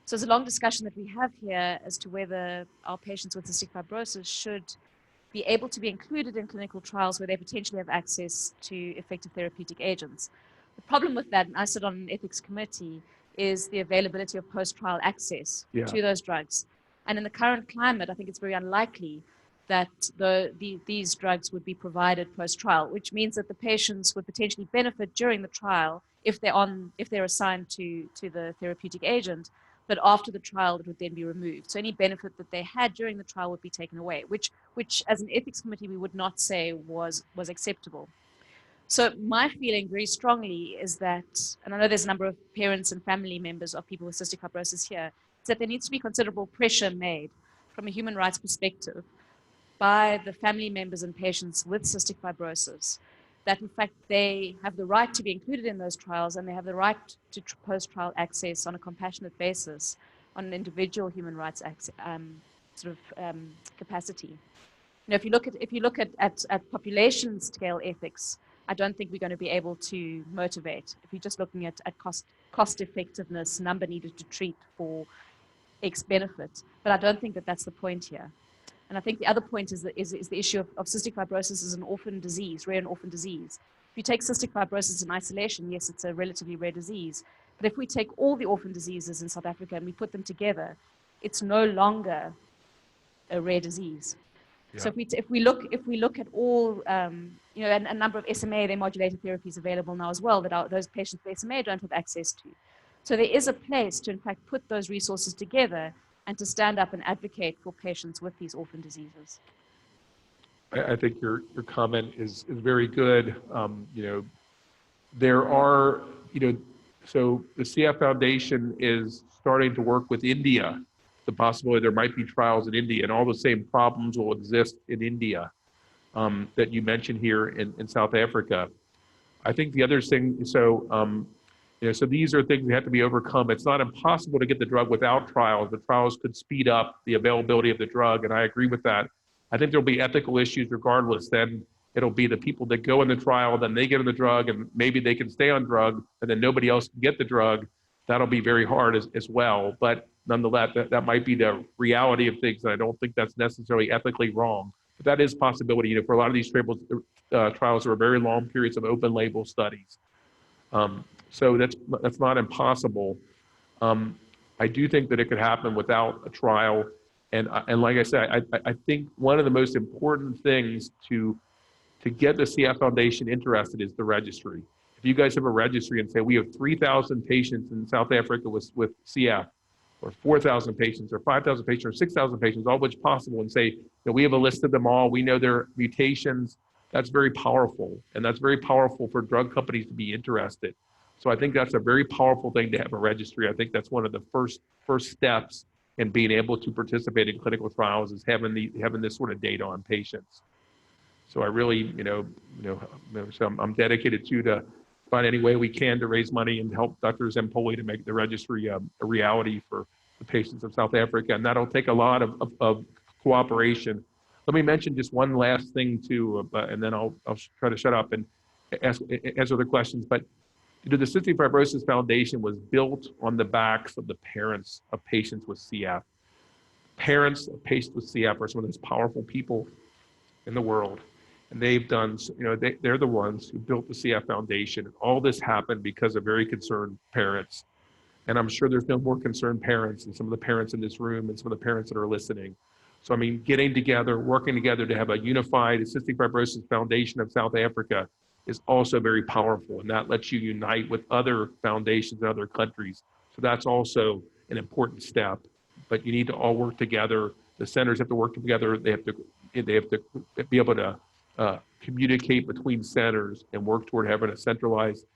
So there's a long discussion that we have here as to whether our patients with cystic fibrosis should be able to be included in clinical trials where they potentially have access to effective therapeutic agents. The problem with that, and I sit on an ethics committee, is the availability of post-trial access to those drugs. And in the current climate, I think it's very unlikely that these drugs would be provided post-trial, which means that the patients would potentially benefit during the trial if they're assigned to the therapeutic agent, but after the trial, it would then be removed. So any benefit that they had during the trial would be taken away, which as an ethics committee, we would not say was acceptable. So my feeling very strongly is that, and I know there's a number of parents and family members of people with cystic fibrosis here, is that there needs to be considerable pressure made from a human rights perspective by the family members and patients with cystic fibrosis, that in fact they have the right to be included in those trials and they have the right to post-trial access on a compassionate basis on an individual human rights capacity. If you look at population scale ethics, I don't think we're going to be able to motivate. If you're just looking at cost effectiveness, number needed to treat for X benefit, but I don't think that that's the point here. And I think the other point is the issue of cystic fibrosis as an orphan disease, rare and orphan disease. If you take cystic fibrosis in isolation, yes, it's a relatively rare disease. But if we take all the orphan diseases in South Africa and we put them together, it's no longer a rare disease. Yeah. So if we look at all, a number of SMA, they modulated therapies available now as well that those patients with SMA don't have access to. So there is a place to, in fact, put those resources together and to stand up and advocate for patients with these orphan diseases. I think your comment is very good. There are, so the CF Foundation is starting to work with India. The possibility there might be trials in India, and all the same problems will exist in India that you mentioned here in South Africa. I think the other thing, so these are things that have to be overcome. It's not impossible to get the drug without trials, but trials could speed up the availability of the drug, and I agree with that. I think there'll be ethical issues regardless. Then It'll be the people that go in the trial, then they get on the drug, and maybe they can stay on drug, and then nobody else can get the drug. That'll be very hard as well. But nonetheless, that might be the reality of things, and I don't think that's necessarily ethically wrong. But that is a possibility. You know, for a lot of these trials, there are very long periods of open label studies. So that's not impossible. I do think that it could happen without a trial. And like I said, I think one of the most important things to get the CF Foundation interested is the registry. If you guys have a registry and say we have 3,000 patients in South Africa with CF, or 4,000 patients, or 5,000 patients, or 6,000 patients, all which possible, and say that we have a list of them all, we know their mutations, that's very powerful. And that's very powerful for drug companies to be interested. So I think that's a very powerful thing to have a registry. I think that's one of the first steps in being able to participate in clinical trials, is having this sort of data on patients. So I really, so I'm dedicated to find any way we can to raise money and help Dr. Zempoli to make the registry a reality for the patients of South Africa. And that'll take a lot of cooperation. Let me mention just one last thing too, and then I'll try to shut up and answer the questions. But the Cystic Fibrosis Foundation was built on the backs of the parents of patients with CF. Parents of patients with CF are some of those powerful people in the world. And they've done, they're the ones who built the CF Foundation. And all this happened because of very concerned parents. And I'm sure there's no more concerned parents than some of the parents in this room and some of the parents that are listening. So, I mean, getting together, working together to have a unified Cystic Fibrosis Foundation of South Africa is also very powerful. And that lets you unite with other foundations in other countries. So that's also an important step. But you need to all work together. The centers have to work together. They have to be able to communicate between centers and work toward having a centralized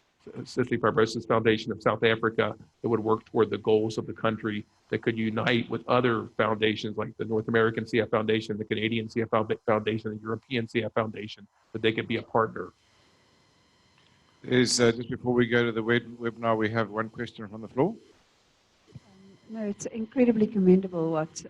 Cystic Fibrosis Foundation of South Africa that would work toward the goals of the country, that could unite with other foundations like the North American CF Foundation, the Canadian CF Foundation, the European CF Foundation, that they could be a partner. Just before we go to the webinar, we have one question from the floor. No, it's incredibly commendable what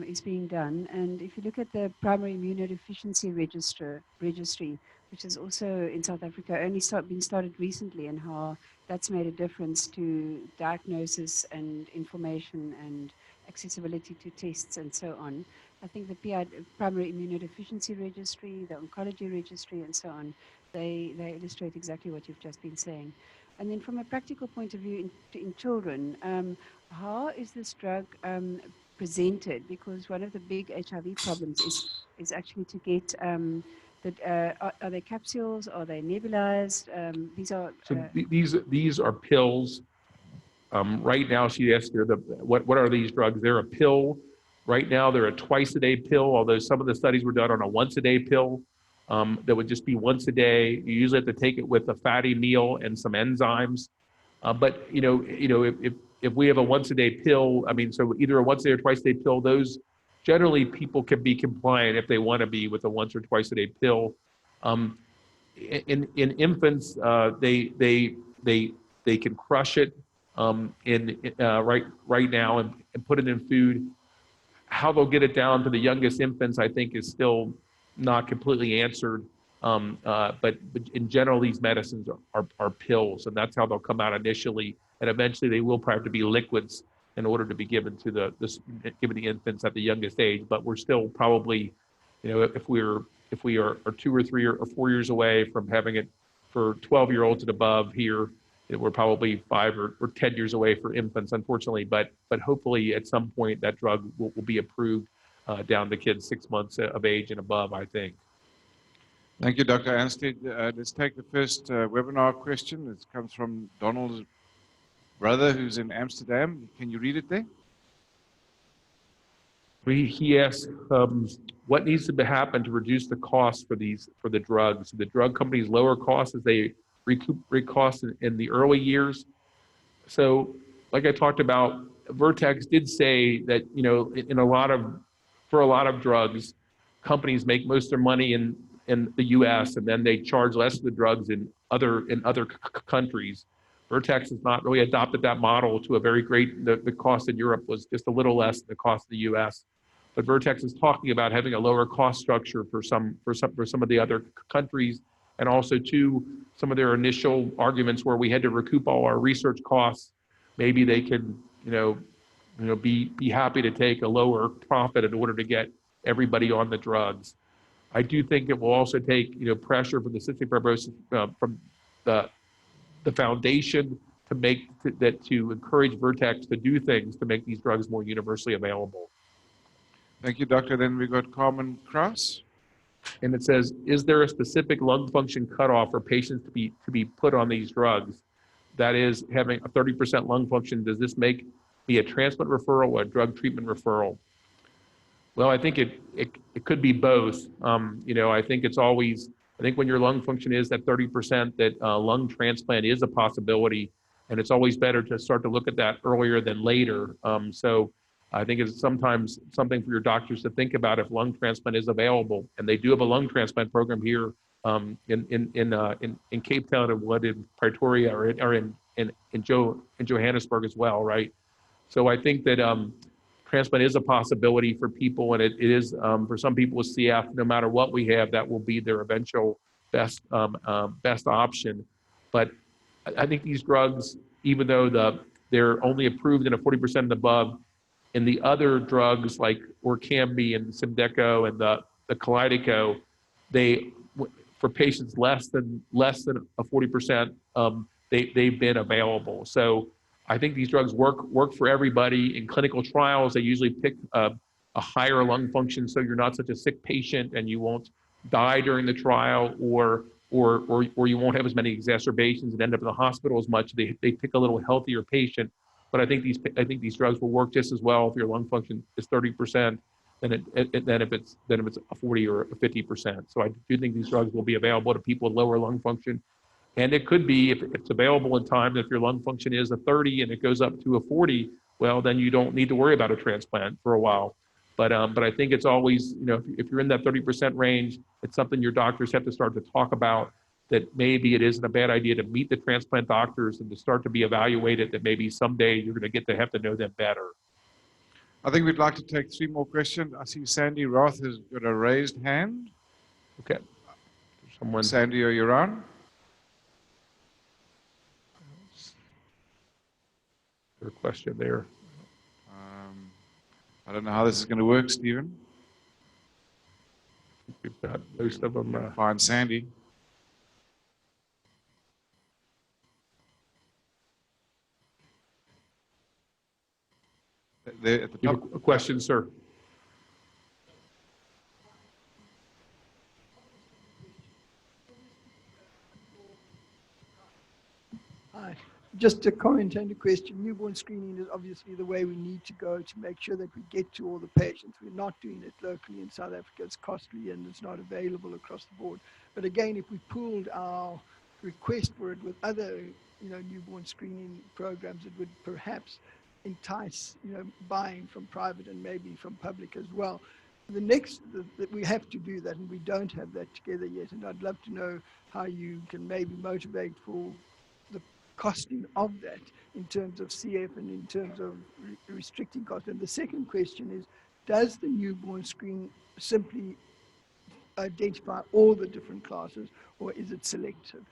is being done. And if you look at the primary immunodeficiency registry, which is also in South Africa, only been started recently, and how that's made a difference to diagnosis and information and accessibility to tests and so on. I think the primary immunodeficiency registry, the oncology registry, and so on, they illustrate exactly what you've just been saying. And then from a practical point of view in children, how is this drug presented? Because one of the big HIV problems is actually to get, are they capsules? Are they nebulized? These are pills. Right now, she asked her, what are these drugs? They're a pill. Right now, they're a twice-a-day pill, although some of the studies were done on a once-a-day pill. That would just be once a day. You usually have to take it with a fatty meal and some enzymes. But if we have a once-a-day pill, I mean, so either a once-a-day or twice-a-day pill, those generally people can be compliant if they want to be with a once or twice-a-day pill. In infants, they can crush it right now and put it in food. How they'll get it down to the youngest infants, I think, is still not completely answered. But in general, these medicines are pills, and that's how they'll come out initially. And eventually, they will probably have to be liquids in order to be given to given the infants at the youngest age. But we're still probably, if we are 2 or 3 or 4 years away from having it for 12-year-olds and above here, we're probably 5 or 10 years away for infants, unfortunately. But hopefully, at some point, that drug will be approved down to kids 6 months of age and above, I think. Thank you, Dr. Anstead. Let's take the first webinar question. It comes from Donald's brother, who's in Amsterdam. Can you read it there? He asked, what needs to happen to reduce the cost for the drugs? The drug companies lower costs as they recuperate costs in the early years. So, like I talked about, Vertex did say that for a lot of drugs, companies make most of their money in the U.S. and then they charge less of the drugs in other countries. Vertex has not really adopted that model to a very great. The cost in Europe was just a little less than the cost in the U.S. but Vertex is talking about having a lower cost structure for some of the other countries, and also too, some of their initial arguments where we had to recoup all our research costs. Maybe they could, be happy to take a lower profit in order to get everybody on the drugs. I do think it will also take, pressure from the cystic fibrosis from the foundation to encourage Vertex to do things to make these drugs more universally available. Thank you, Doctor. Then we got Carmen Kraus. And it says, is there a specific lung function cutoff for patients to be put on these drugs? That is, having a 30% lung function, does this make me a transplant referral or a drug treatment referral? Well, I think it could be both. I think it's always, I think when your lung function is at 30%, that lung transplant is a possibility, and it's always better to start to look at that earlier than later. So I think it's sometimes something for your doctors to think about if lung transplant is available, and they do have a lung transplant program here in Cape Town and in Pretoria or in Johannesburg as well, right? So I think that transplant is a possibility for people, and it is for some people with CF. No matter what we have, that will be their eventual best option. But I think these drugs, even though they're only approved in a 40% and above, and the other drugs like Orkambi and Symdeko and the Kalydeco, for patients less than a 40%, they've been available. So I think these drugs work for everybody. In clinical trials, they usually pick a higher lung function, so you're not such a sick patient and you won't die during the trial, or you won't have as many exacerbations and end up in the hospital as much. They pick a little healthier patient. But I think these drugs will work just as well if your lung function is 30% than if it's a 40 or a 50%. So I do think these drugs will be available to people with lower lung function. And it could be, if it's available in time, if your lung function is a 30 and it goes up to a 40, well, then you don't need to worry about a transplant for a while. But I think it's always, if you're in that 30% range, it's something your doctors have to start to talk about, that maybe it isn't a bad idea to meet the transplant doctors and to start to be evaluated, that maybe someday you're going to have to know them better. I think we'd like to take 3 more questions. I see Sandy Roth has got a raised hand. Okay. Sandy, are you around? There's a question there. I don't know how this is going to work, Stephen. We've got most of them. Find Sandy. There at the top. A question, sir. Hi. Just a comment and a question. Newborn screening is obviously the way we need to go to make sure that we get to all the patients. We're not doing it locally in South Africa. It's costly and it's not available across the board. But again, if we pooled our request for it with other, newborn screening programs, it would perhaps entice, buying from private and maybe from public as well. We have to do that, and we don't have that together yet. And I'd love to know how you can maybe motivate for the costing of that in terms of CF and in terms of restricting cost. And the second question is, does the newborn screen simply identify all the different classes, or is it selective?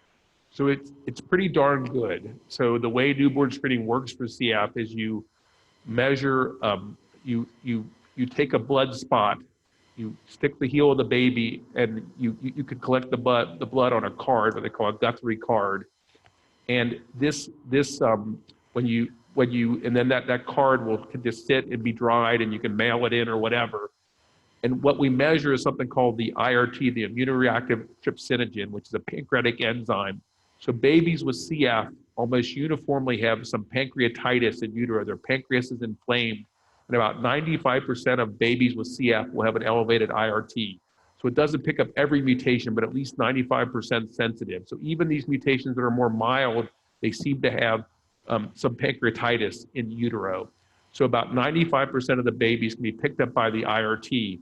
So it's pretty darn good. So the way newborn screening works for CF is you measure, you take a blood spot, you stick the heel of the baby, and you can collect the blood on a card, what they call a Guthrie card. And and then that card can just sit and be dried, and you can mail it in or whatever. And what we measure is something called the IRT, the immunoreactive trypsinogen, which is a pancreatic enzyme. So babies with CF almost uniformly have some pancreatitis in utero. Their pancreas is inflamed. And about 95% of babies with CF will have an elevated IRT. So it doesn't pick up every mutation, but at least 95% sensitive. So even these mutations that are more mild, they seem to have some pancreatitis in utero. So about 95% of the babies can be picked up by the IRT.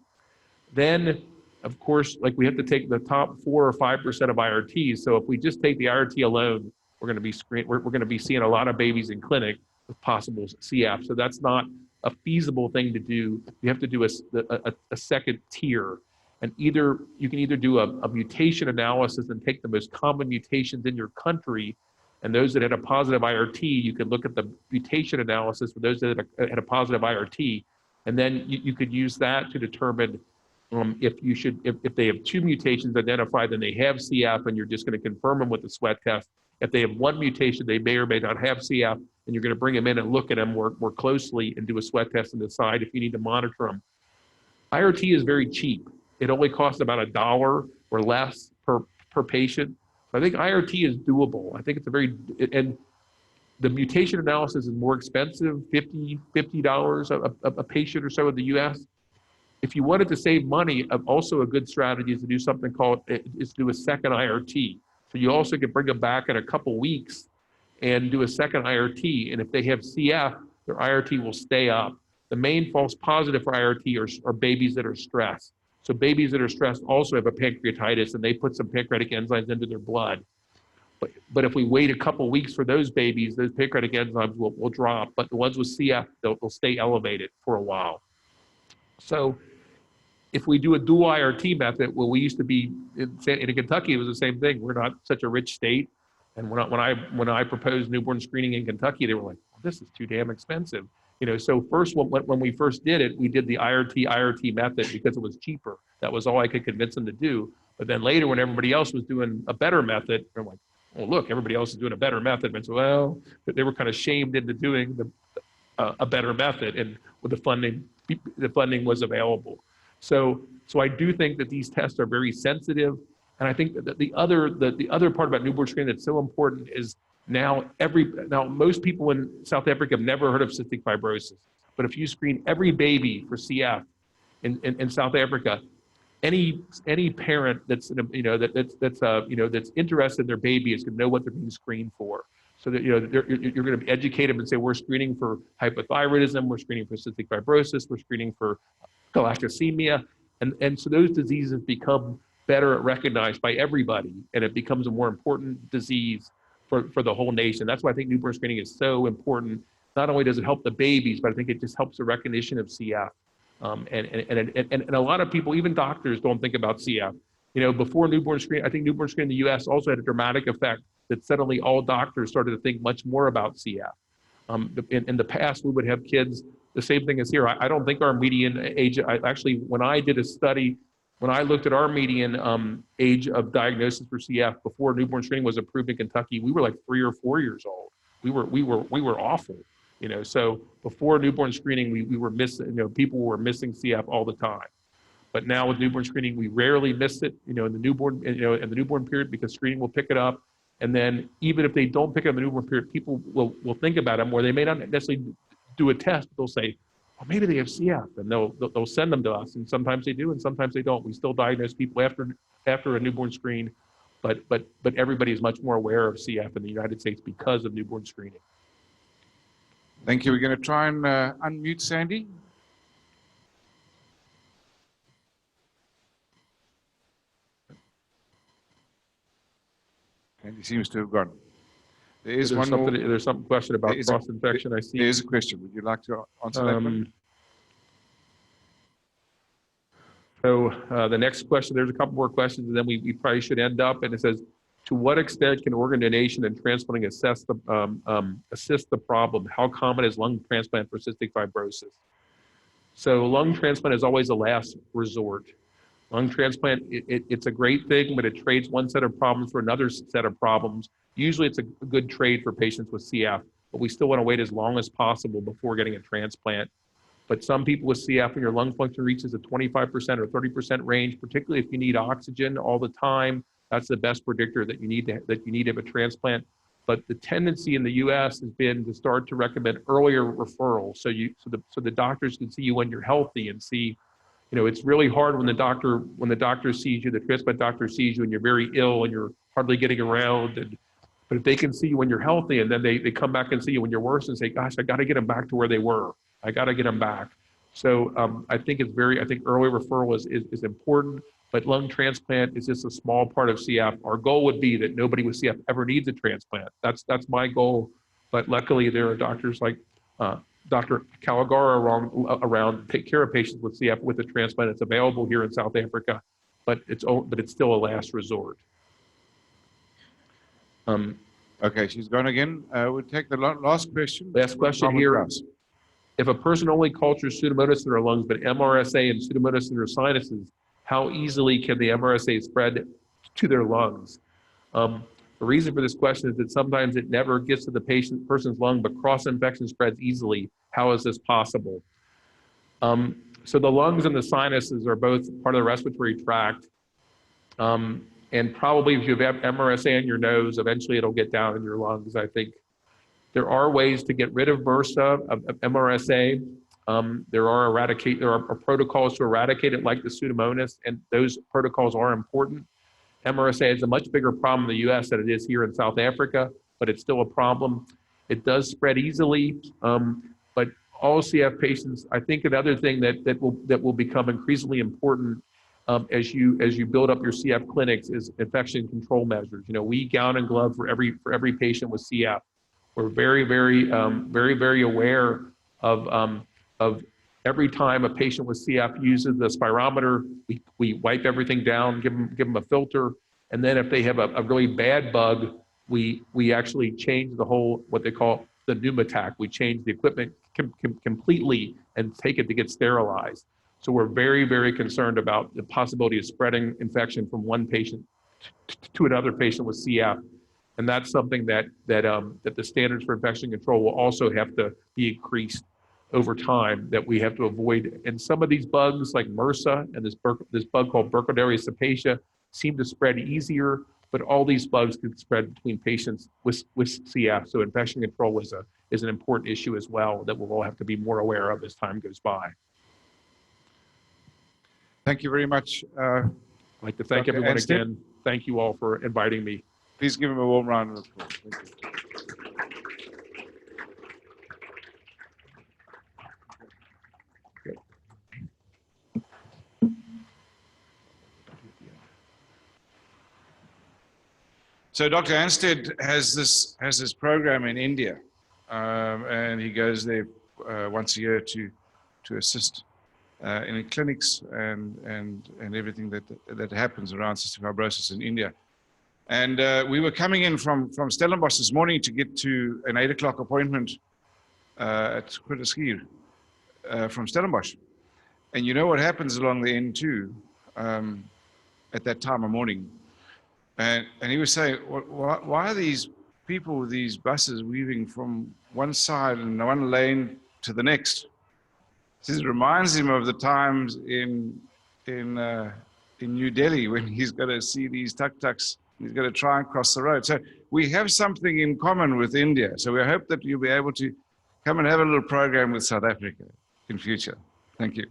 Then, of course, we have to take the top 4 or 5% of IRTs. So if we just take the IRT alone, we're going to be seeing a lot of babies in clinic with possible CF. So that's not a feasible thing to do, you have to do a second tier. And either you can either do a mutation analysis and take the most common mutations in your country, and those that had a positive IRT, you could look at the mutation analysis for those that had a positive IRT, and then you could use that to determine if they have two mutations identified, then they have CF, and you're just going to confirm them with the sweat test. If they have one mutation, they may or may not have CF, and you're going to bring them in and look at them more closely and do a sweat test and decide if you need to monitor them. IRT is very cheap. It only costs about $1 or less per patient. So I think IRT is doable. I think it's and the mutation analysis is more expensive, $50 a patient or so in the US. If you wanted to save money, also a good strategy is to do something is do a second IRT. So you also can bring them back in a couple weeks and do a second IRT. And if they have CF, their IRT will stay up. The main false positive for IRT are babies that are stressed. So babies that are stressed also have a pancreatitis, and they put some pancreatic enzymes into their blood. But if we wait a couple weeks for those babies, those pancreatic enzymes will drop. But the ones with CF, they'll stay elevated for a while. So if we do a dual IRT method, well, we used to be in Kentucky, it was the same thing. We're not such a rich state. And when I proposed newborn screening in Kentucky, they were like, well, this is too damn expensive. So first, when we first did it, we did the IRT method because it was cheaper. That was all I could convince them to do. But then later, when everybody else was doing a better method, they're like, oh, look, everybody else is doing a better method. And so, well, they were kind of shamed into doing a better method, and with the funding was available. So I do think that these tests are very sensitive. And I think that the other part about newborn screening that's so important is now most people in South Africa have never heard of cystic fibrosis. But if you screen every baby for CF in South Africa, any parent that's that's interested in their baby is going to know what they're being screened for. So that you're going to educate them and say, we're screening for hypothyroidism, we're screening for cystic fibrosis, we're screening for galactosemia, and so those diseases become better recognized by everybody, and it becomes a more important disease for the whole nation. That's why I think newborn screening is so important. Not only does it help the babies, but I think it just helps the recognition of CF. And a lot of people, even doctors, don't think about CF. Before newborn screening, I think newborn screening in the US also had a dramatic effect that suddenly all doctors started to think much more about CF. In the past, we would have kids, the same thing as here. I don't think our median age, actually, when I did a study, when I looked at our median age of diagnosis for CF before newborn screening was approved in Kentucky, we were like 3 or 4 years old. We were awful. So before newborn screening, we were missing, people were missing CF all the time. But now with newborn screening, we rarely miss it, in the newborn period, because screening will pick it up. And then even if they don't pick up in the newborn period, people will think about them, where they may not necessarily do a test, but they'll say, oh, maybe they have CF, and they'll send them to us. And sometimes they do, and sometimes they don't. We still diagnose people after a newborn screen, but everybody is much more aware of CF in the United States because of newborn screening. Thank you. We're going to try and unmute Sandy. And he seems to have gone. There's some question about cross-infection, I see. There's a question. Would you like to answer that one? So the next question, there's a couple more questions, and then we probably should end up. And it says, to what extent can organ donation and transplanting assist the problem? How common is lung transplant for cystic fibrosis? So lung transplant is always a last resort. Lung transplant, it's a great thing, but it trades one set of problems for another set of problems. Usually it's a good trade for patients with CF, but we still want to wait as long as possible before getting a transplant. But some people with CF, when your lung function reaches a 25% or 30% range, particularly if you need oxygen all the time, that's the best predictor that you need to have a transplant. But the tendency in the U.S. has been to start to recommend earlier referrals, so the doctors can see you when you're healthy and see. It's really hard when the doctor sees you, the transplant doctor sees you, and you're very ill and you're hardly getting around. But if they can see you when you're healthy, and then they come back and see you when you're worse and say, gosh, I got to get them back to where they were. I got to get them back. So I think early referral is important, but lung transplant is just a small part of CF. Our goal would be that nobody with CF ever needs a transplant. That's my goal. But luckily there are doctors like Dr. Caligara around take care of patients with CF with a transplant. It's available here in South Africa, but it's still a last resort. Okay, she's gone again. We'll take the last question. Last question here. If a person only cultures Pseudomonas in their lungs, but MRSA and Pseudomonas in their sinuses, how easily can the MRSA spread to their lungs? The reason for this question is that sometimes it never gets to the person's lung, but cross-infection spreads easily. How is this possible? So the lungs and the sinuses are both part of the respiratory tract. And probably if you have MRSA in your nose, eventually it'll get down in your lungs, I think. There are ways to get rid of MRSA, of MRSA. There are protocols to eradicate it, like the Pseudomonas, and those protocols are important. MRSA is a much bigger problem in the US than it is here in South Africa, but it's still a problem. It does spread easily, but all CF patients, I think another thing that will become increasingly important as you build up your CF clinics is infection control measures. You know, we gown and glove for every patient with CF. We're very aware of every time a patient with CF uses the spirometer, we wipe everything down, give them a filter, and then if they have a really bad bug, we actually change the whole, what they call the pneumotac. We change the equipment completely and take it to get sterilized. So we're very concerned about the possibility of spreading infection from one patient to another patient with CF. And that's something that the standards for infection control will also have to be increased over time, that we have to avoid. And some of these bugs like MRSA and this bug called Burkholderia cepacia seem to spread easier, but all these bugs can spread between patients with CF. So infection control is an important issue as well that we'll all have to be more aware of as time goes by. Thank you very much. I'd like to thank Dr. everyone Anstead. again. Thank you all for inviting me. Please give him a warm round of applause. Thank you. So Dr. Anstead has this program in India, and he goes there once a year to assist in clinics and everything that happens around cystic fibrosis in India. And we were coming in from Stellenbosch this morning to get to an 8 o'clock appointment at Grooterschuur from Stellenbosch. And you know what happens along the N2 at that time of morning? And he was saying, why are these people with these buses weaving from one side and one lane to the next? This reminds him of the times in New Delhi when he's going to see these tuk-tuks. He's going to try and cross the road. So we have something in common with India. So we hope that you'll be able to come and have a little program with South Africa in future. Thank you.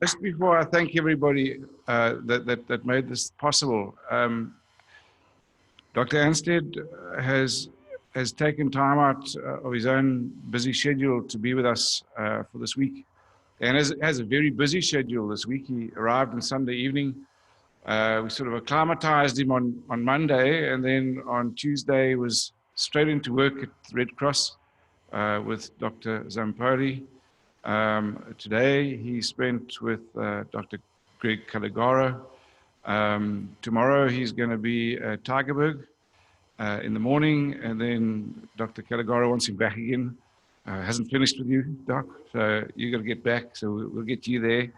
Just before I thank everybody that made this possible, Dr. Anstead has taken time out of his own busy schedule to be with us for this week. And has a very busy schedule this week. He arrived on Sunday evening. We sort of acclimatized him on Monday, and then on Tuesday was straight into work at the Red Cross with Dr. Zampari. Today he spent with Dr. Greg Caligara. Tomorrow he's going to be at Tygerberg in the morning, and then Dr. Caligara wants him back again. Hasn't finished with you, Doc, so you got to get back, so we'll get you there.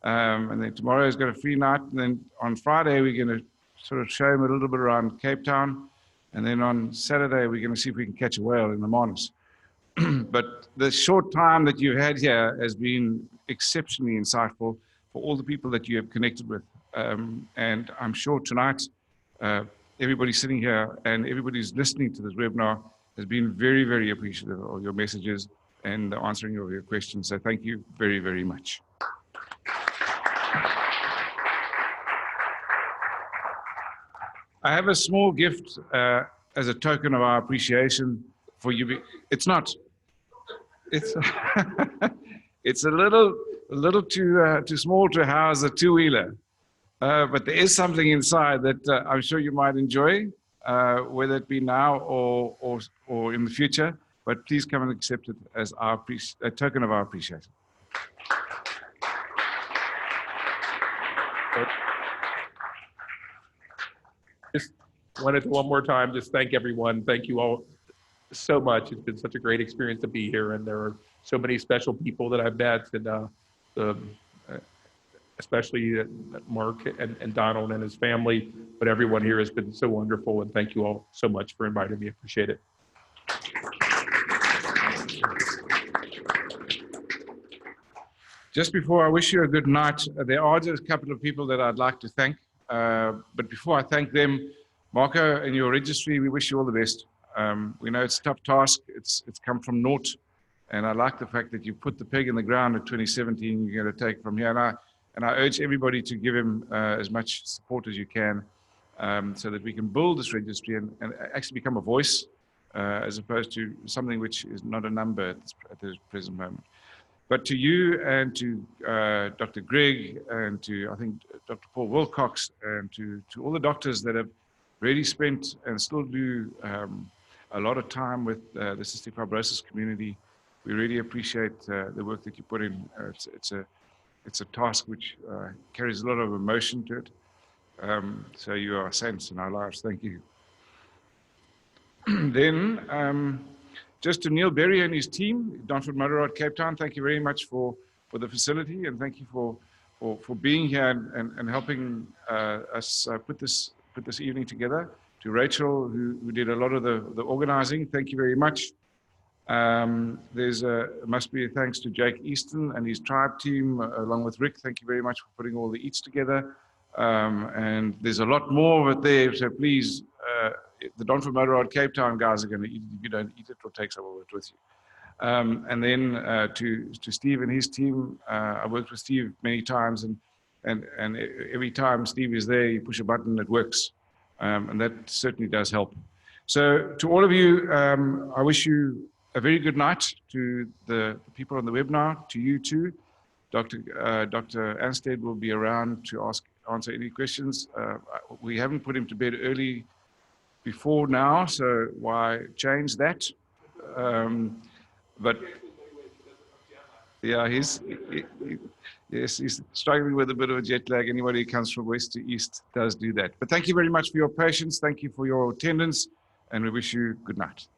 And then tomorrow he's got a free night, and then on Friday we're going to sort of show him a little bit around Cape Town, and then on Saturday we're going to see if we can catch a whale in the Manus. But the short time that you've had here has been exceptionally insightful for all the people that you have connected with. And I'm sure tonight, everybody sitting here and everybody who's listening to this webinar has been very appreciative of your messages and the answering of your questions. So thank you very much. I have a small gift as a token of our appreciation for you. It's not. It's it's a little too small to house a two-wheeler, but there is something inside that I'm sure you might enjoy. whether it be now or in the future. But please come and accept it as a token of our appreciation. Just wanted to one more time just thank everyone. Thank you all so much. It's been such a great experience to be here, and there are so many special people that I've met, and especially Mark and Donald and his family, but everyone here has been so wonderful, and thank you all so much for inviting me. Appreciate it. Just before I wish you a good night, there are just a couple of people that I'd like to thank. But before I thank them, Marco and your registry, we wish you all the best. We know it's a tough task. It's come from naught. And I like the fact that you put the peg in the ground in 2017, you're going to take from here. And I urge everybody to give him as much support as you can, so that we can build this registry and actually become a voice, as opposed to something which is not a number at this present moment. But to you and to Dr. Greg and to, I think, Dr. Paul Wilcox and to all the doctors that have really spent and still do a lot of time with the cystic fibrosis community, we really appreciate the work that you put in. It's a task which carries a lot of emotion to it. So you are saints in our lives. Thank you. Then, just to Neil Berry and his team, Donford Motorrad Cape Town, thank you very much for the facility, and thank you for being here and helping us put this evening together. To Rachel, who did a lot of the organizing, thank you very much. Must be a thanks to Jake Easton and his tribe team, along with Rick. Thank you very much for putting all the eats together. And there's a lot more of it there, so please, the Donford Motorrad Cape Town guys are going to eat it. If you don't eat it, we'll take some of it with you. And then to Steve and his team, I worked with Steve many times, and every time Steve is there, you push a button, it works. And that certainly does help. So to all of you, I wish you a very good night. To the people on the webinar, to you too. Dr. Anstead will be around to answer any questions. We haven't put him to bed early before now, so why change that? But yeah, he's struggling with a bit of a jet lag. Anybody who comes from west to east does do that. But thank you very much for your patience. Thank you for your attendance, and we wish you good night.